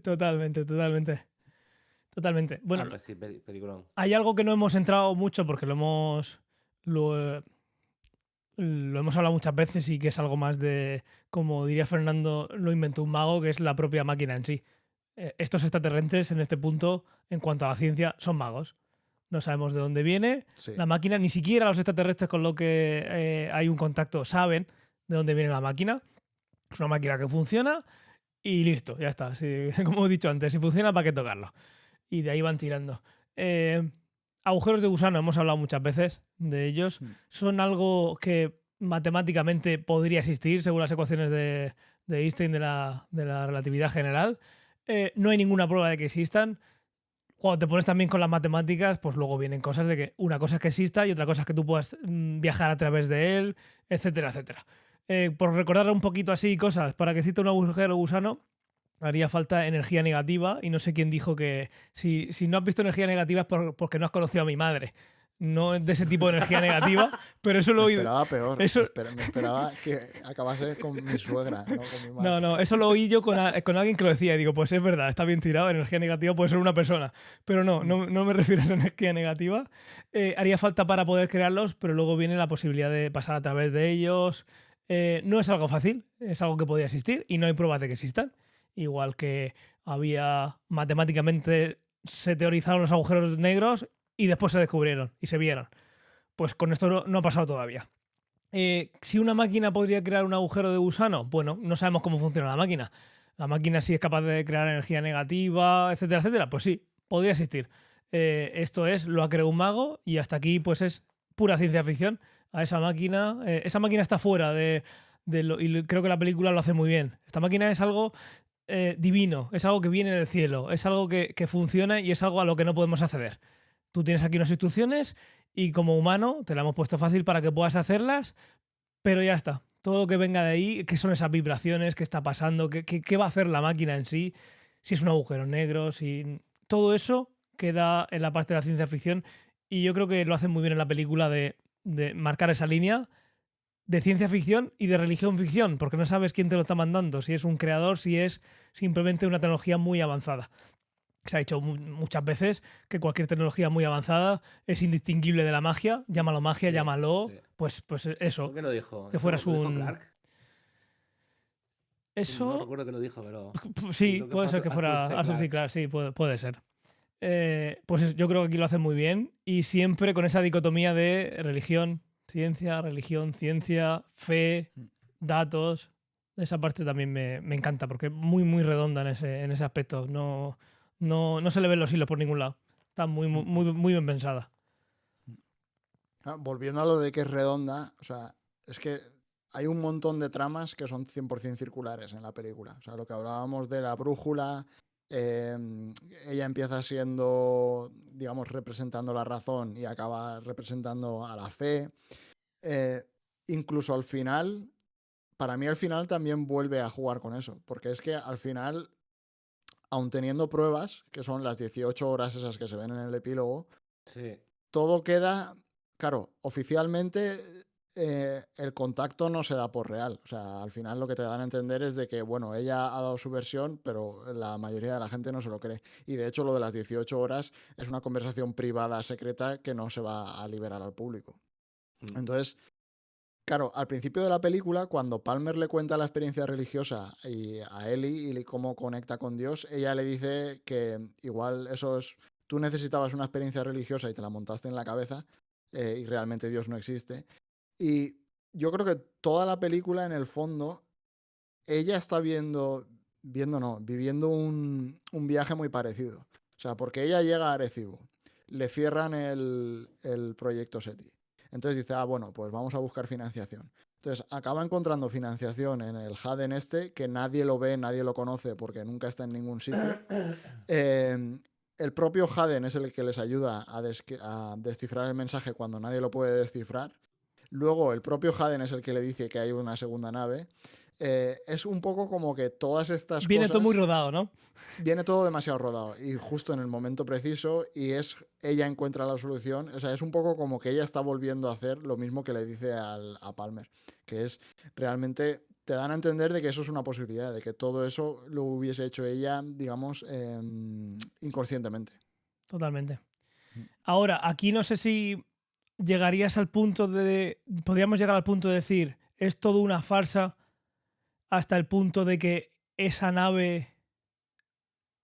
Totalmente, totalmente. Totalmente. Bueno, Pues sí, peliculón. hay algo que no hemos entrado mucho porque lo hemos hablado muchas veces y que es algo más de, como diría Fernando, lo inventó un mago, que es la propia máquina en sí. Estos extraterrestres en este punto, en cuanto a la ciencia, son magos. No sabemos de dónde viene Sí. la máquina, ni siquiera los extraterrestres con lo que hay un contacto saben de dónde viene la máquina. Es una máquina que funciona y listo, ya está. Sí, como he dicho antes, si funciona, ¿para qué tocarlo? Y de ahí van tirando. Agujeros de gusano, hemos hablado muchas veces de ellos. Son algo que matemáticamente podría existir según las ecuaciones de Einstein de la relatividad general. No hay ninguna prueba de que existan. Cuando te pones también con las matemáticas, pues luego vienen cosas de que una cosa es que exista y otra cosa es que tú puedas viajar a través de él, etcétera, etcétera. Por recordar un poquito así cosas, para que cite un agujero gusano, haría falta energía negativa y no sé quién dijo que si no has visto energía negativa es porque no has conocido a mi madre. No es de ese tipo de energía negativa, pero eso lo he Me oído. esperaba peor. Eso, Me esperaba que acabase con mi suegra, no con mi madre. no, eso lo oí yo con alguien que lo decía y digo, pues es verdad, está bien tirado, energía negativa puede ser una persona, pero no me refiero a esa energía negativa. Haría falta para poder crearlos, pero luego viene la posibilidad de pasar a través de ellos. No es algo fácil, es algo que podría existir y no hay pruebas de que existan. Igual que había matemáticamente se teorizaron los agujeros negros y después se descubrieron y se vieron. Pues con esto no ha pasado todavía. Si una máquina podría crear un agujero de gusano, bueno, no sabemos cómo funciona la máquina. La máquina sí es capaz de crear energía negativa, etcétera, etcétera. Pues sí, podría existir. Esto lo ha creado un mago y hasta aquí pues es pura ciencia ficción. A esa máquina está fuera y creo que la película lo hace muy bien. Esta máquina es algo divino, es algo que viene del cielo, es algo que funciona y es algo a lo que no podemos acceder. Tú tienes aquí unas instrucciones y como humano te la hemos puesto fácil para que puedas hacerlas, pero ya está. Todo lo que venga de ahí, qué son esas vibraciones, qué está pasando, qué va a hacer la máquina en sí, si es un agujero negro, si todo eso queda en la parte de la ciencia ficción y yo creo que lo hacen muy bien en la película de marcar esa línea de ciencia ficción y de religión ficción, porque no sabes quién te lo está mandando, si es un creador, si es simplemente una tecnología muy avanzada. Se ha dicho muchas veces que cualquier tecnología muy avanzada es indistinguible de la magia, llámalo magia, Sí, llámalo, sí. pues eso, ¿Por qué lo dijo? que ¿Eso fueras lo dijo un... Clark? No Eso, recuerdo que lo dijo, pero sí, creo que puede fue ser que fuera Arthur C. Clarke. Clarke, sí, puede ser. Yo creo que aquí lo hacen muy bien y siempre con esa dicotomía de religión, ciencia, fe, datos. Esa parte también me encanta porque es muy, muy redonda en ese aspecto. No se le ven los hilos por ningún lado. Está muy bien pensada. Volviendo a lo de que es redonda, o sea, es que hay un montón de tramas que son 100% circulares en la película. O sea, lo que hablábamos de la brújula, ella empieza siendo, digamos, representando la razón y acaba representando a la fe. Incluso al final, para mí al final también vuelve a jugar con eso, porque es que al final, aun teniendo pruebas, que son las 18 horas esas que se ven en el epílogo, Sí. todo queda, claro, oficialmente el contacto no se da por real. O sea, al final lo que te dan a entender es de que, bueno, ella ha dado su versión, pero la mayoría de la gente no se lo cree. Y de hecho lo de las 18 horas es una conversación privada, secreta, que no se va a liberar al público. Entonces, claro, al principio de la película, cuando Palmer le cuenta la experiencia religiosa a Ellie y cómo conecta con Dios, ella le dice que igual tú necesitabas una experiencia religiosa y te la montaste en la cabeza y realmente Dios no existe. Y yo creo que toda la película, en el fondo, ella está viviendo un viaje muy parecido. O sea, porque ella llega a Arecibo, le cierran el proyecto SETI. Entonces dice, bueno, pues vamos a buscar financiación. Entonces acaba encontrando financiación en el Jaden este, que nadie lo ve, nadie lo conoce porque nunca está en ningún sitio. El propio Jaden es el que les ayuda a descifrar el mensaje cuando nadie lo puede descifrar. Luego el propio Jaden es el que le dice que hay una segunda nave. Es un poco como que todas estas Viene todo muy cosas rodado, ¿no? viene todo demasiado rodado y justo en el momento preciso y ella encuentra la solución. O sea, es un poco como que ella está volviendo a hacer lo mismo que le dice a Palmer, que es realmente te dan a entender de que eso es una posibilidad, de que todo eso lo hubiese hecho ella, digamos, inconscientemente. Totalmente. Ahora, aquí no sé si llegarías al punto de... Podríamos llegar al punto de decir, es todo una farsa hasta el punto de que esa nave...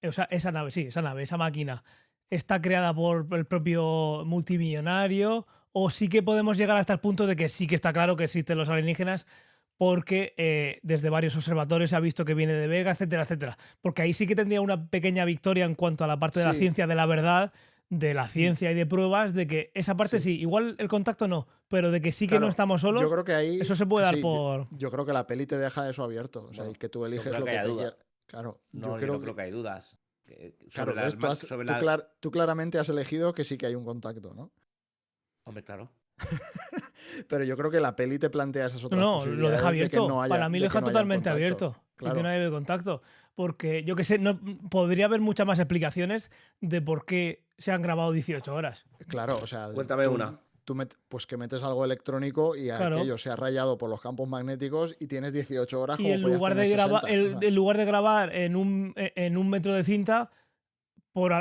O sea, esa máquina está creada por el propio multimillonario, o sí que podemos llegar hasta el punto de que sí que está claro que existen los alienígenas porque desde varios observatorios se ha visto que viene de Vega, etcétera, etcétera. Porque ahí sí que tendría una pequeña victoria en cuanto a la parte de la Sí, ciencia de la verdad, de la ciencia y de pruebas, de que esa parte sí. sí, igual el contacto no, pero de que sí que no Claro, estamos yo solos, creo que eso ahí, se puede dar sí, yo, por... yo creo que la peli te deja eso abierto, o sea, y Bueno, que tú no eliges creo lo que que haya te duda. quieras. Claro, yo No, yo no creo creo que, que haya dudas. Sobre claro, ¿ves? sobre la... Tú claramente has elegido que sí que hay un contacto, ¿no? Hombre, claro. Pero yo creo que la peli te plantea esas No, otras no, lo deja posibilidades abierto. Para mí lo de que deja no haya un totalmente contacto. abierto. De que no Claro, haya contacto. Porque yo que sé, no, podría haber muchas más explicaciones de por qué se han grabado 18 horas. claro, o sea, Cuéntame una. pues que metes algo electrónico y Claro. aquello se ha rayado por los campos magnéticos y tienes 18 horas Y como podías tener 60. O sea, en lugar de grabar en un metro de cinta, por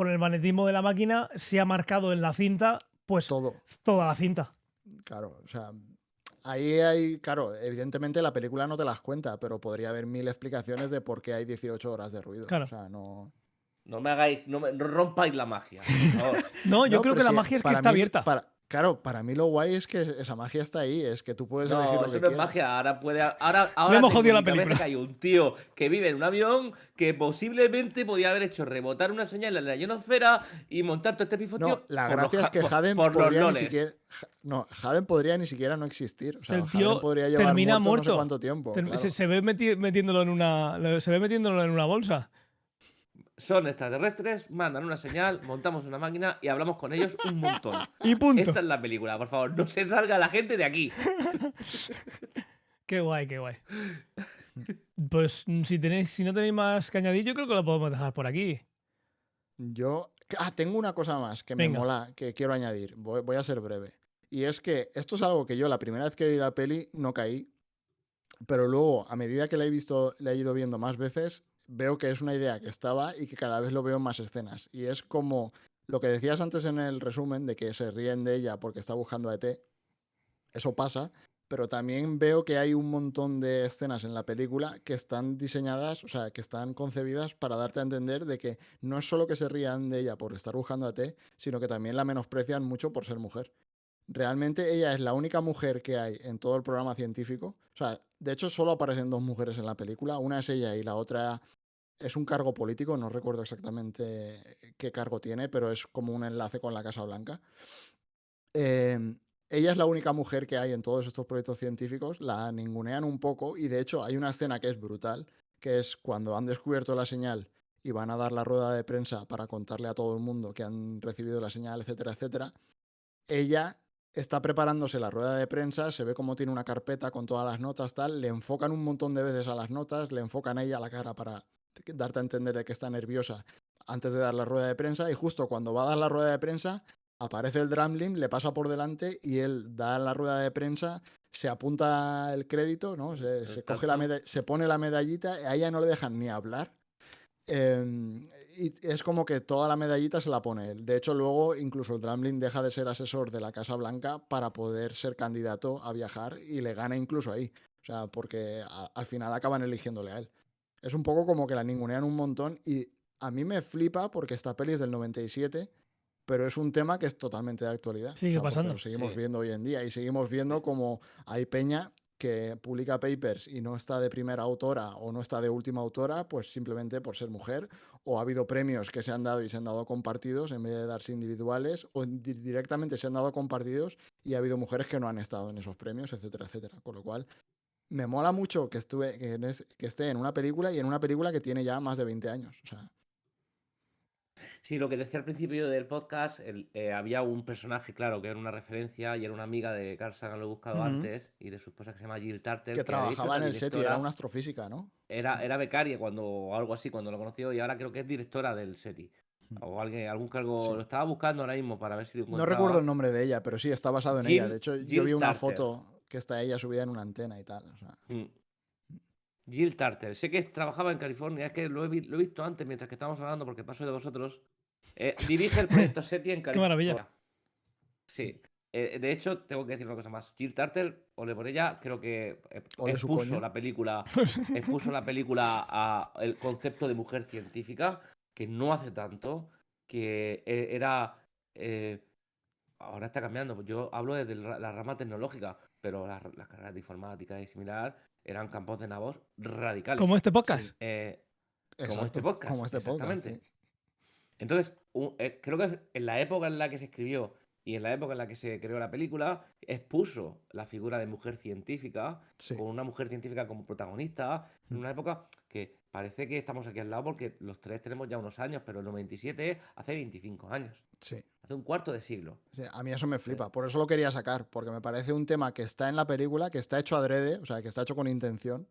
el magnetismo de la máquina, se ha marcado en la cinta, pues todo. toda la cinta. Claro, o sea, ahí hay, claro, evidentemente la película no te las cuenta, pero podría haber mil explicaciones de por qué hay 18 horas de ruido. O Claro. sea, no. No me hagáis, no rompáis la magia, por favor. No, yo No, creo pero que la sí, magia es que para está mí, abierta. claro, para mí lo guay es que esa magia está ahí, es que tú puedes elegir No, lo eso que no es quieras. magia. Le Ahora hemos tengo jodido en la mi cabeza película. que hay un tío que vive en un avión que posiblemente podía haber hecho rebotar una señal en la ionosfera y montar todo este No, pifostio la gracia es que Haden por los podría ni loles. siquiera. No, Haden podría ni siquiera no existir. O sea, El Haden tío podría llevar termina muerto no sé muerto. cuánto tiempo, claro. Se ve metiéndolo en una bolsa. Son extraterrestres, mandan una señal, montamos una máquina y hablamos con ellos un montón. Y punto. Esta es la película, por favor, no se salga la gente de aquí. Qué guay, qué guay. Pues si no tenéis más que añadir, yo creo que lo podemos dejar por aquí. Yo. Tengo una cosa más que me Venga. mola, que quiero añadir. Voy a ser breve. Y es que esto es algo que yo la primera vez que vi la peli no caí, pero luego, a medida que la he ido viendo más veces, veo que es una idea que estaba y que cada vez lo veo en más escenas. Y es como lo que decías antes en el resumen de que se ríen de ella porque está buscando a ET. Eso pasa, pero también veo que hay un montón de escenas en la película que están diseñadas, o sea, que están concebidas para darte a entender de que no es solo que se rían de ella por estar buscando a ET, sino que también la menosprecian mucho por ser mujer. Realmente ella es la única mujer que hay en todo el programa científico. O sea, de hecho solo aparecen dos mujeres en la película. Una es ella y la otra es un cargo político. No recuerdo exactamente qué cargo tiene, pero es como un enlace con la Casa Blanca. Ella es la única mujer que hay en todos estos proyectos científicos. La ningunean un poco y de hecho hay una escena que es brutal, que es cuando han descubierto la señal y van a dar la rueda de prensa para contarle a todo el mundo que han recibido la señal, etcétera, etcétera. Ella está preparándose la rueda de prensa, se ve como tiene una carpeta con todas las notas, tal, le enfocan un montón de veces a las notas, le enfocan a ella la cara para darte a entender de que está nerviosa antes de dar la rueda de prensa y justo cuando va a dar la rueda de prensa aparece el Drumlin, le pasa por delante y él da la rueda de prensa, se apunta el crédito, ¿no? Se coge Exacto. se pone la medallita, a ella no le dejan ni hablar. Y es como que toda la medallita se la pone él. De hecho, luego incluso el Drumlin deja de ser asesor de la Casa Blanca para poder ser candidato a viajar y le gana incluso ahí. O sea, porque al final acaban eligiéndole a él. Es un poco como que la ningunean un montón y a mí me flipa porque esta peli es del 97 pero es un tema que es totalmente de actualidad. Sigue porque pasando. lo seguimos Sí. viendo hoy en día y seguimos viendo como hay peña que publica papers y no está de primera autora o no está de última autora, pues simplemente por ser mujer, o ha habido premios que se han dado y se han dado compartidos en vez de darse individuales, o directamente se han dado compartidos y ha habido mujeres que no han estado en esos premios, etcétera, etcétera. Con lo cual, me mola mucho que esté en una película y en una película que tiene ya más de 20 años. O sea, Sí, lo que decía al principio del podcast, había un personaje, claro, que era una referencia y era una amiga de Carl Sagan, lo he buscado Ujú. antes, y de su esposa que se llama Jill Tarter, que que de hecho es trabajaba la en el set y era una directora, astrofísica, ¿no? era becaria o algo así cuando lo conoció, y ahora creo que es directora del SETI. Mm. O algún cargo, Sí. lo estaba buscando ahora mismo para ver si lo No recuerdo el encontraba. nombre de ella, pero sí, está basado en ella. De hecho, yo vi Jill una Tarter. foto que está ella subida en una antena y tal. O sea, Mm. Jill Tarter. Sé que trabajaba en California, es que lo he visto antes mientras que estábamos hablando porque paso de vosotros. Dirige el proyecto SETI en Qué maravilla. California. Sí. De hecho, tengo que decir una cosa más. Jill Tarter, ole por ella, creo que ole su expuso coño. la película, a el concepto de mujer científica, que no hace tanto, que era... ahora está cambiando. Yo hablo desde la rama tecnológica, pero las carreras de informática y similar eran campos de nabos radicales. Como este podcast. Sí, Como este exacto. podcast, Como este podcast, exactamente. sí. Entonces, creo que en la época en la que se escribió y en la época en la que se creó la película, expuso la figura de mujer científica, Sí. con una mujer científica como protagonista, en Mm. una época que parece que estamos aquí al lado porque los tres tenemos ya unos años, pero el 97 hace 25 años, Sí. hace un cuarto de siglo. Sí, a mí eso me flipa. Por eso lo quería sacar, porque me parece un tema que está en la película, que está hecho adrede, o sea, que está hecho con intención.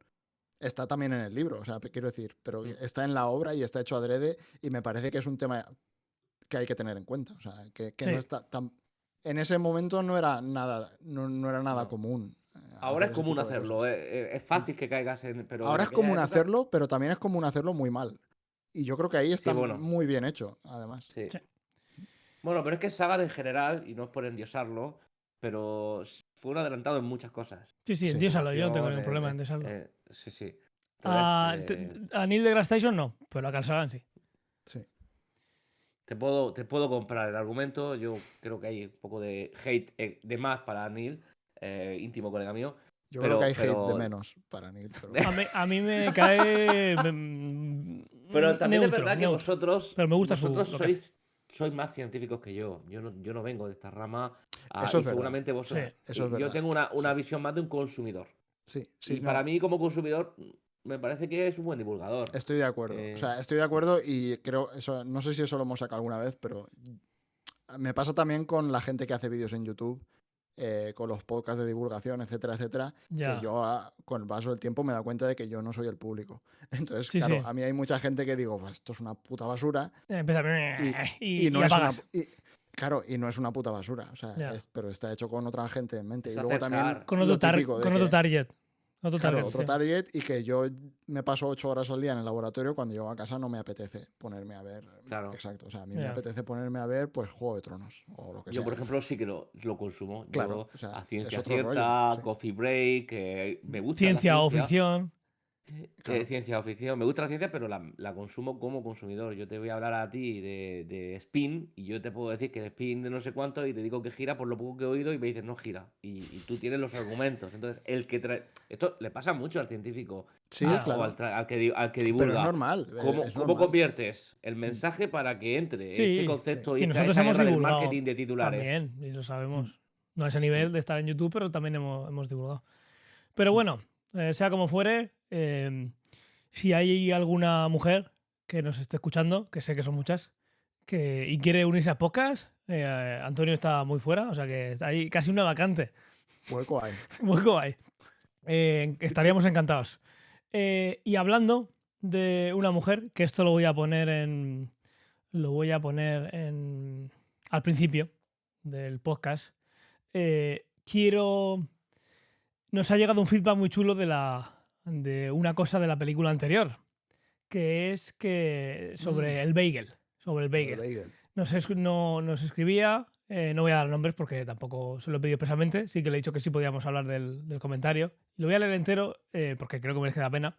Está también en el libro, o sea, quiero decir, pero está en la obra y está hecho adrede y me parece que es un tema que hay que tener en cuenta. O sea, que Sí. no está tan... En ese momento no era nada, no era nada No. común. Ahora hacer es ese común tipo de hacerlo, cosas. es fácil que caigas en... Pero en Ahora es aquella común época, hacerlo, pero también es común hacerlo muy mal. Y yo creo que ahí sí, está bueno, muy bien hecho, además. sí. Sí. Bueno, pero es que Sagan en general, y no es por endiosarlo, pero fue un adelantado en muchas cosas. Sí, Sí. endiósalo, yo no tengo Animación, ningún problema en endiosarlo. sí, sí. A, Entonces, a Neil deGrasse Tyson no, pero a Carl Sagan sí. Sí. te puedo comprar el argumento. Yo creo que hay un poco de hate de más para Neil, íntimo colega mío. Yo creo que hay pero, hate de menos para Neil. Pero... A mí me cae Pero también neutro, es verdad que neutro. vosotros, Pero me gusta vosotros lo que hace. sois más científicos que yo. Yo no vengo de esta rama, Eso y es verdad. seguramente vosotros. Sí. Eso es Yo verdad. tengo una Sí. visión más de un consumidor. Sí, sí, Y no. para mí, como consumidor, me parece que es un buen divulgador. Estoy de acuerdo. O sea, estoy de acuerdo y creo, eso, no sé si eso lo hemos sacado alguna vez, pero me pasa también con la gente que hace vídeos en YouTube, con los podcasts de divulgación, etcétera, etcétera, Ya. que yo con el paso del tiempo me he dado cuenta de que yo no soy el público. Entonces, Sí, claro, sí. a mí hay mucha gente que digo, "Pues esto es una puta basura", Empieza y no y es una... apagas. Claro, y no es una puta basura, o sea, Ya. pero está hecho con otra gente en mente. Es Y luego también acercar. Con lo otro, típico de con otro que- target. Otro Claro, target, otro sí. target y que yo me paso 8 horas al día en el laboratorio, cuando llego a casa no me apetece ponerme a ver. Claro. Exacto, o sea, a mí me Ya. apetece ponerme a ver pues Juego de Tronos o lo que Yo, sea. por ejemplo, sí que lo consumo. Claro, Yo o sea, a es ciencia otro rollo, cierta, sí. Coffee Break, me gusta Ciencia la o ciencia. ficción. Claro. Ciencia o ficción. Me gusta la ciencia, pero la consumo como consumidor. Yo te voy a hablar a ti de spin y yo te puedo decir que el spin de no sé cuánto y te digo que gira por lo poco que he oído y me dices no gira. Y tú tienes los argumentos. Entonces, el que trae... Esto le pasa mucho al científico. Sí, Ah, claro. O al que Pero divulga. es normal. ¿Cómo, es cómo normal. conviertes el mensaje para que entre Sí, este concepto sí, y nosotros esta hemos guerra del divulgado marketing de titulares? también, y lo sabemos. No a ese nivel de estar en YouTube, pero también hemos divulgado. Pero bueno, sea como fuere, si hay alguna mujer que nos esté escuchando, que sé que son muchas, y quiere unirse a podcast, Antonio está muy fuera, o sea que hay casi una vacante. Hueco hay. Hueco hay. Estaríamos encantados. Y hablando de una mujer, que esto lo voy a poner al principio del podcast, nos ha llegado un feedback muy chulo de una cosa de la película anterior, que es que sobre el bagel. Sobre el El bagel. bagel. Nos escribía, no voy a dar nombres porque tampoco se lo he pedido expresamente, sí que le he dicho que sí podíamos hablar del comentario. Lo voy a leer entero porque creo que merece la pena.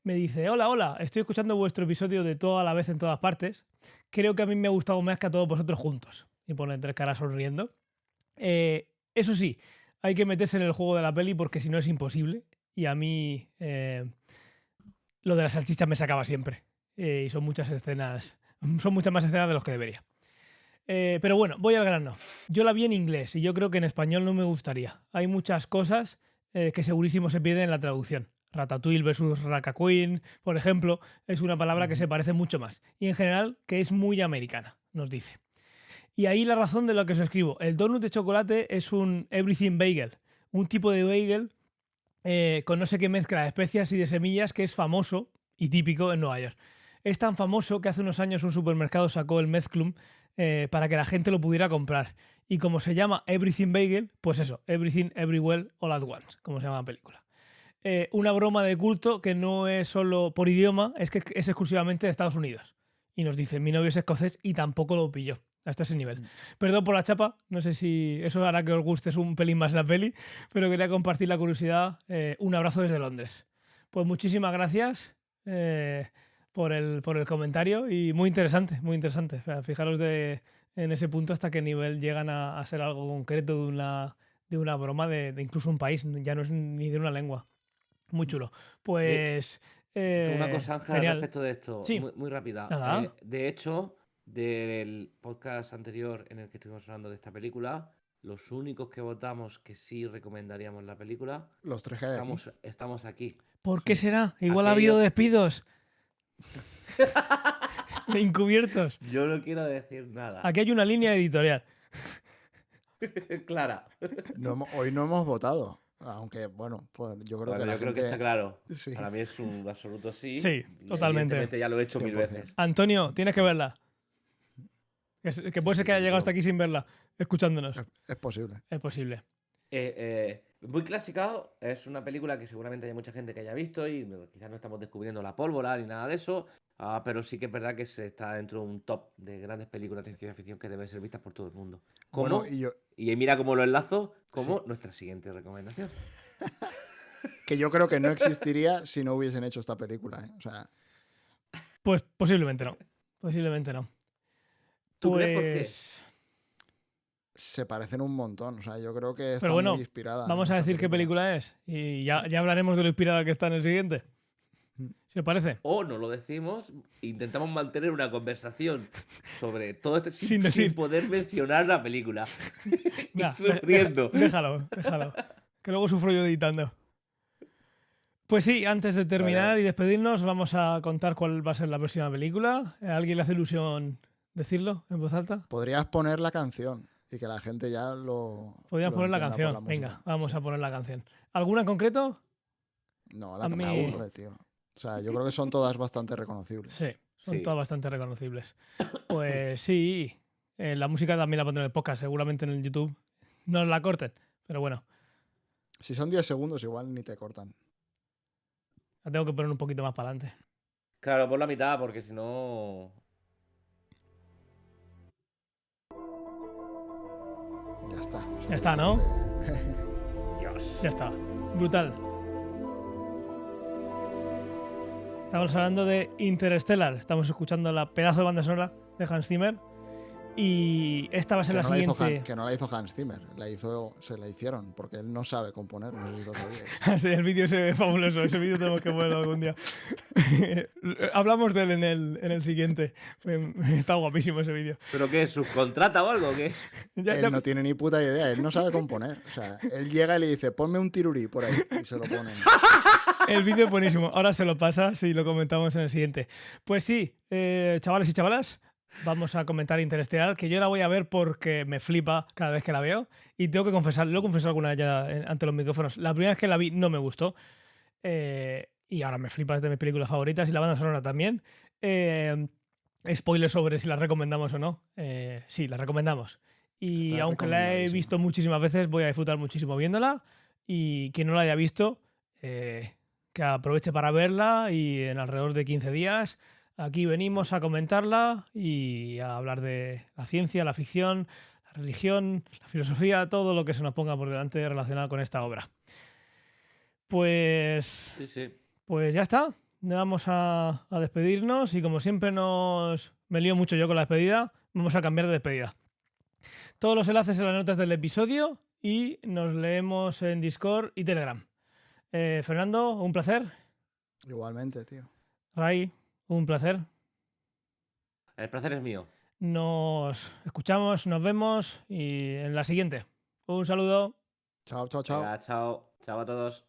Me dice, hola, estoy escuchando vuestro episodio de Todo a la vez en todas partes. Creo que a mí me ha gustado más que a todos vosotros juntos. y pone 3 caras sonriendo. Eso sí, hay que meterse en el juego de la peli porque si no es imposible. Y a mí lo de las salchichas me sacaba siempre. Y son muchas más escenas de los que debería. Pero bueno, voy al grano. Yo la vi en inglés y yo creo que en español no me gustaría. Hay muchas cosas que segurísimo se pierden en la traducción. Ratatouille versus Racaqueen, por ejemplo, es una palabra que se parece mucho más. Y en general que es muy americana, nos dice. Y ahí la razón de lo que os escribo. El donut de chocolate es un everything bagel. Un tipo de bagel con no sé qué mezcla de especias y de semillas que es famoso y típico en Nueva York. Es tan famoso que hace unos años un supermercado sacó el mezclum para que la gente lo pudiera comprar. Y como se llama Everything Bagel, pues eso, Everything Everywhere All at Once, como se llama la película. Una broma de culto que no es solo por idioma, es que es exclusivamente de Estados Unidos. Y nos dice, mi novio es escocés y tampoco lo pilló. Hasta ese nivel. Perdón por la chapa, no sé si eso hará que os guste un pelín más la peli, pero quería compartir la curiosidad. Un abrazo desde Londres. Pues muchísimas gracias por el comentario y muy interesante, muy interesante. O sea, fijaros en ese punto hasta qué nivel llegan a ser algo concreto de una broma de incluso un país, ya no es ni de una lengua. Muy chulo. Pues... Una cosa, Ángel, al genial. respecto de esto, Sí. muy rápida. Nada. De hecho, del podcast anterior en el que estuvimos hablando de esta película, los únicos que votamos que sí recomendaríamos la película, Los 3G. estamos aquí. ¿Por qué Sí. será? Igual ha habido despidos. De encubiertos. Yo no quiero decir nada. Aquí hay una línea editorial. Clara. Hoy no hemos votado. Aunque, bueno, pues yo creo que la creo gente... que está claro. Sí. Para mí es un absoluto sí. Sí, Y totalmente. evidentemente ya lo he hecho 1000 100%. veces. Antonio, tienes que verla. Que puede ser que haya llegado hasta aquí sin verla, escuchándonos. Es posible. Es posible. Muy clásica, es una película que seguramente hay mucha gente que haya visto y quizás no estamos descubriendo la pólvora ni nada de eso, pero sí que es verdad que se está dentro de un top de grandes películas de ciencia ficción que deben ser vistas por todo el mundo. Como, Bueno, y mira cómo lo enlazo, como Sí. nuestra siguiente recomendación. que yo creo que no existiría si no hubiesen hecho esta película. O sea, Pues posiblemente no. Posiblemente no. ¿Tú crees por qué? Pues... se parecen un montón. O sea, yo creo que está Pero bueno, muy inspirada. vamos en a esta decir qué película es. Y ya hablaremos de lo inspirada que está en el siguiente. ¿Se parece? O no lo decimos, intentamos mantener una conversación sobre todo esto Sin decir. poder mencionar la película. Nah, sufriendo. Déjalo. Que luego sufro yo editando. Pues sí, antes de terminar Vale. y despedirnos, vamos a contar cuál va a ser la próxima película. ¿A alguien le hace ilusión decirlo en voz alta? Podrías poner la canción y que la gente ya lo. Podríamos lo poner la entienda por canción. la música. Venga, vamos Sí. a poner la canción. ¿Alguna en concreto? No, a la mí- canción, hombre, tío. O sea, yo creo que son todas bastante reconocibles. Sí, son Sí. todas bastante reconocibles. Pues sí, la música también la pondré en el podcast, seguramente en el YouTube. No la corten, pero bueno, Si son 10 segundos, igual ni te cortan. la tengo que poner un poquito más para adelante. Claro, por la mitad, porque si no. Ya está. O sea, Ya está, yo ¿no? creo que- Dios. Ya está. Brutal. Estamos hablando de Interstellar. Estamos escuchando la pedazo de banda sonora de Hans Zimmer. Y esta va a ser que, la no la hizo siguiente. que no la hizo Hans Zimmer, se la hicieron, porque él no sabe componer, no sé si lo sabíais. Sí, el vídeo se ve fabuloso. Ese vídeo tenemos que ponerlo algún día. Hablamos de él en el siguiente. Está guapísimo ese vídeo. ¿Pero qué? ¿Subcontrata o algo? ¿Qué? Él no tiene ni puta idea, él no sabe componer. O sea, él llega y le dice, ponme un tirurí por ahí, y se lo ponen. El vídeo es buenísimo. Ahora se lo pasa si lo comentamos en el siguiente. Pues sí, chavales y chavalas, vamos a comentar Interestelar, que yo la voy a ver porque me flipa cada vez que la veo. Y tengo que confesar, lo he confesado alguna vez ya ante los micrófonos. La primera vez que la vi no me gustó. Y ahora me flipa, es de mis películas favoritas y la banda sonora también. Spoiler sobre si la recomendamos o no. Sí, la recomendamos. Y Está aunque la he recomendadísima. visto muchísimas veces, voy a disfrutar muchísimo viéndola. Y quien no la haya visto, que aproveche para verla y en alrededor de 15 días aquí venimos a comentarla y a hablar de la ciencia, la ficción, la religión, la filosofía, todo lo que se nos ponga por delante relacionado con esta obra. Pues ya está. Vamos a despedirnos y como siempre me lío mucho yo con la despedida, vamos a cambiar de despedida. Todos los enlaces en las notas del episodio y nos leemos en Discord y Telegram. Fernando, un placer. Igualmente, tío. Ray, un placer. El placer es mío. Nos escuchamos, nos vemos y en la siguiente. Un saludo. Chao, chao, chao. Venga, chao. Chao a todos.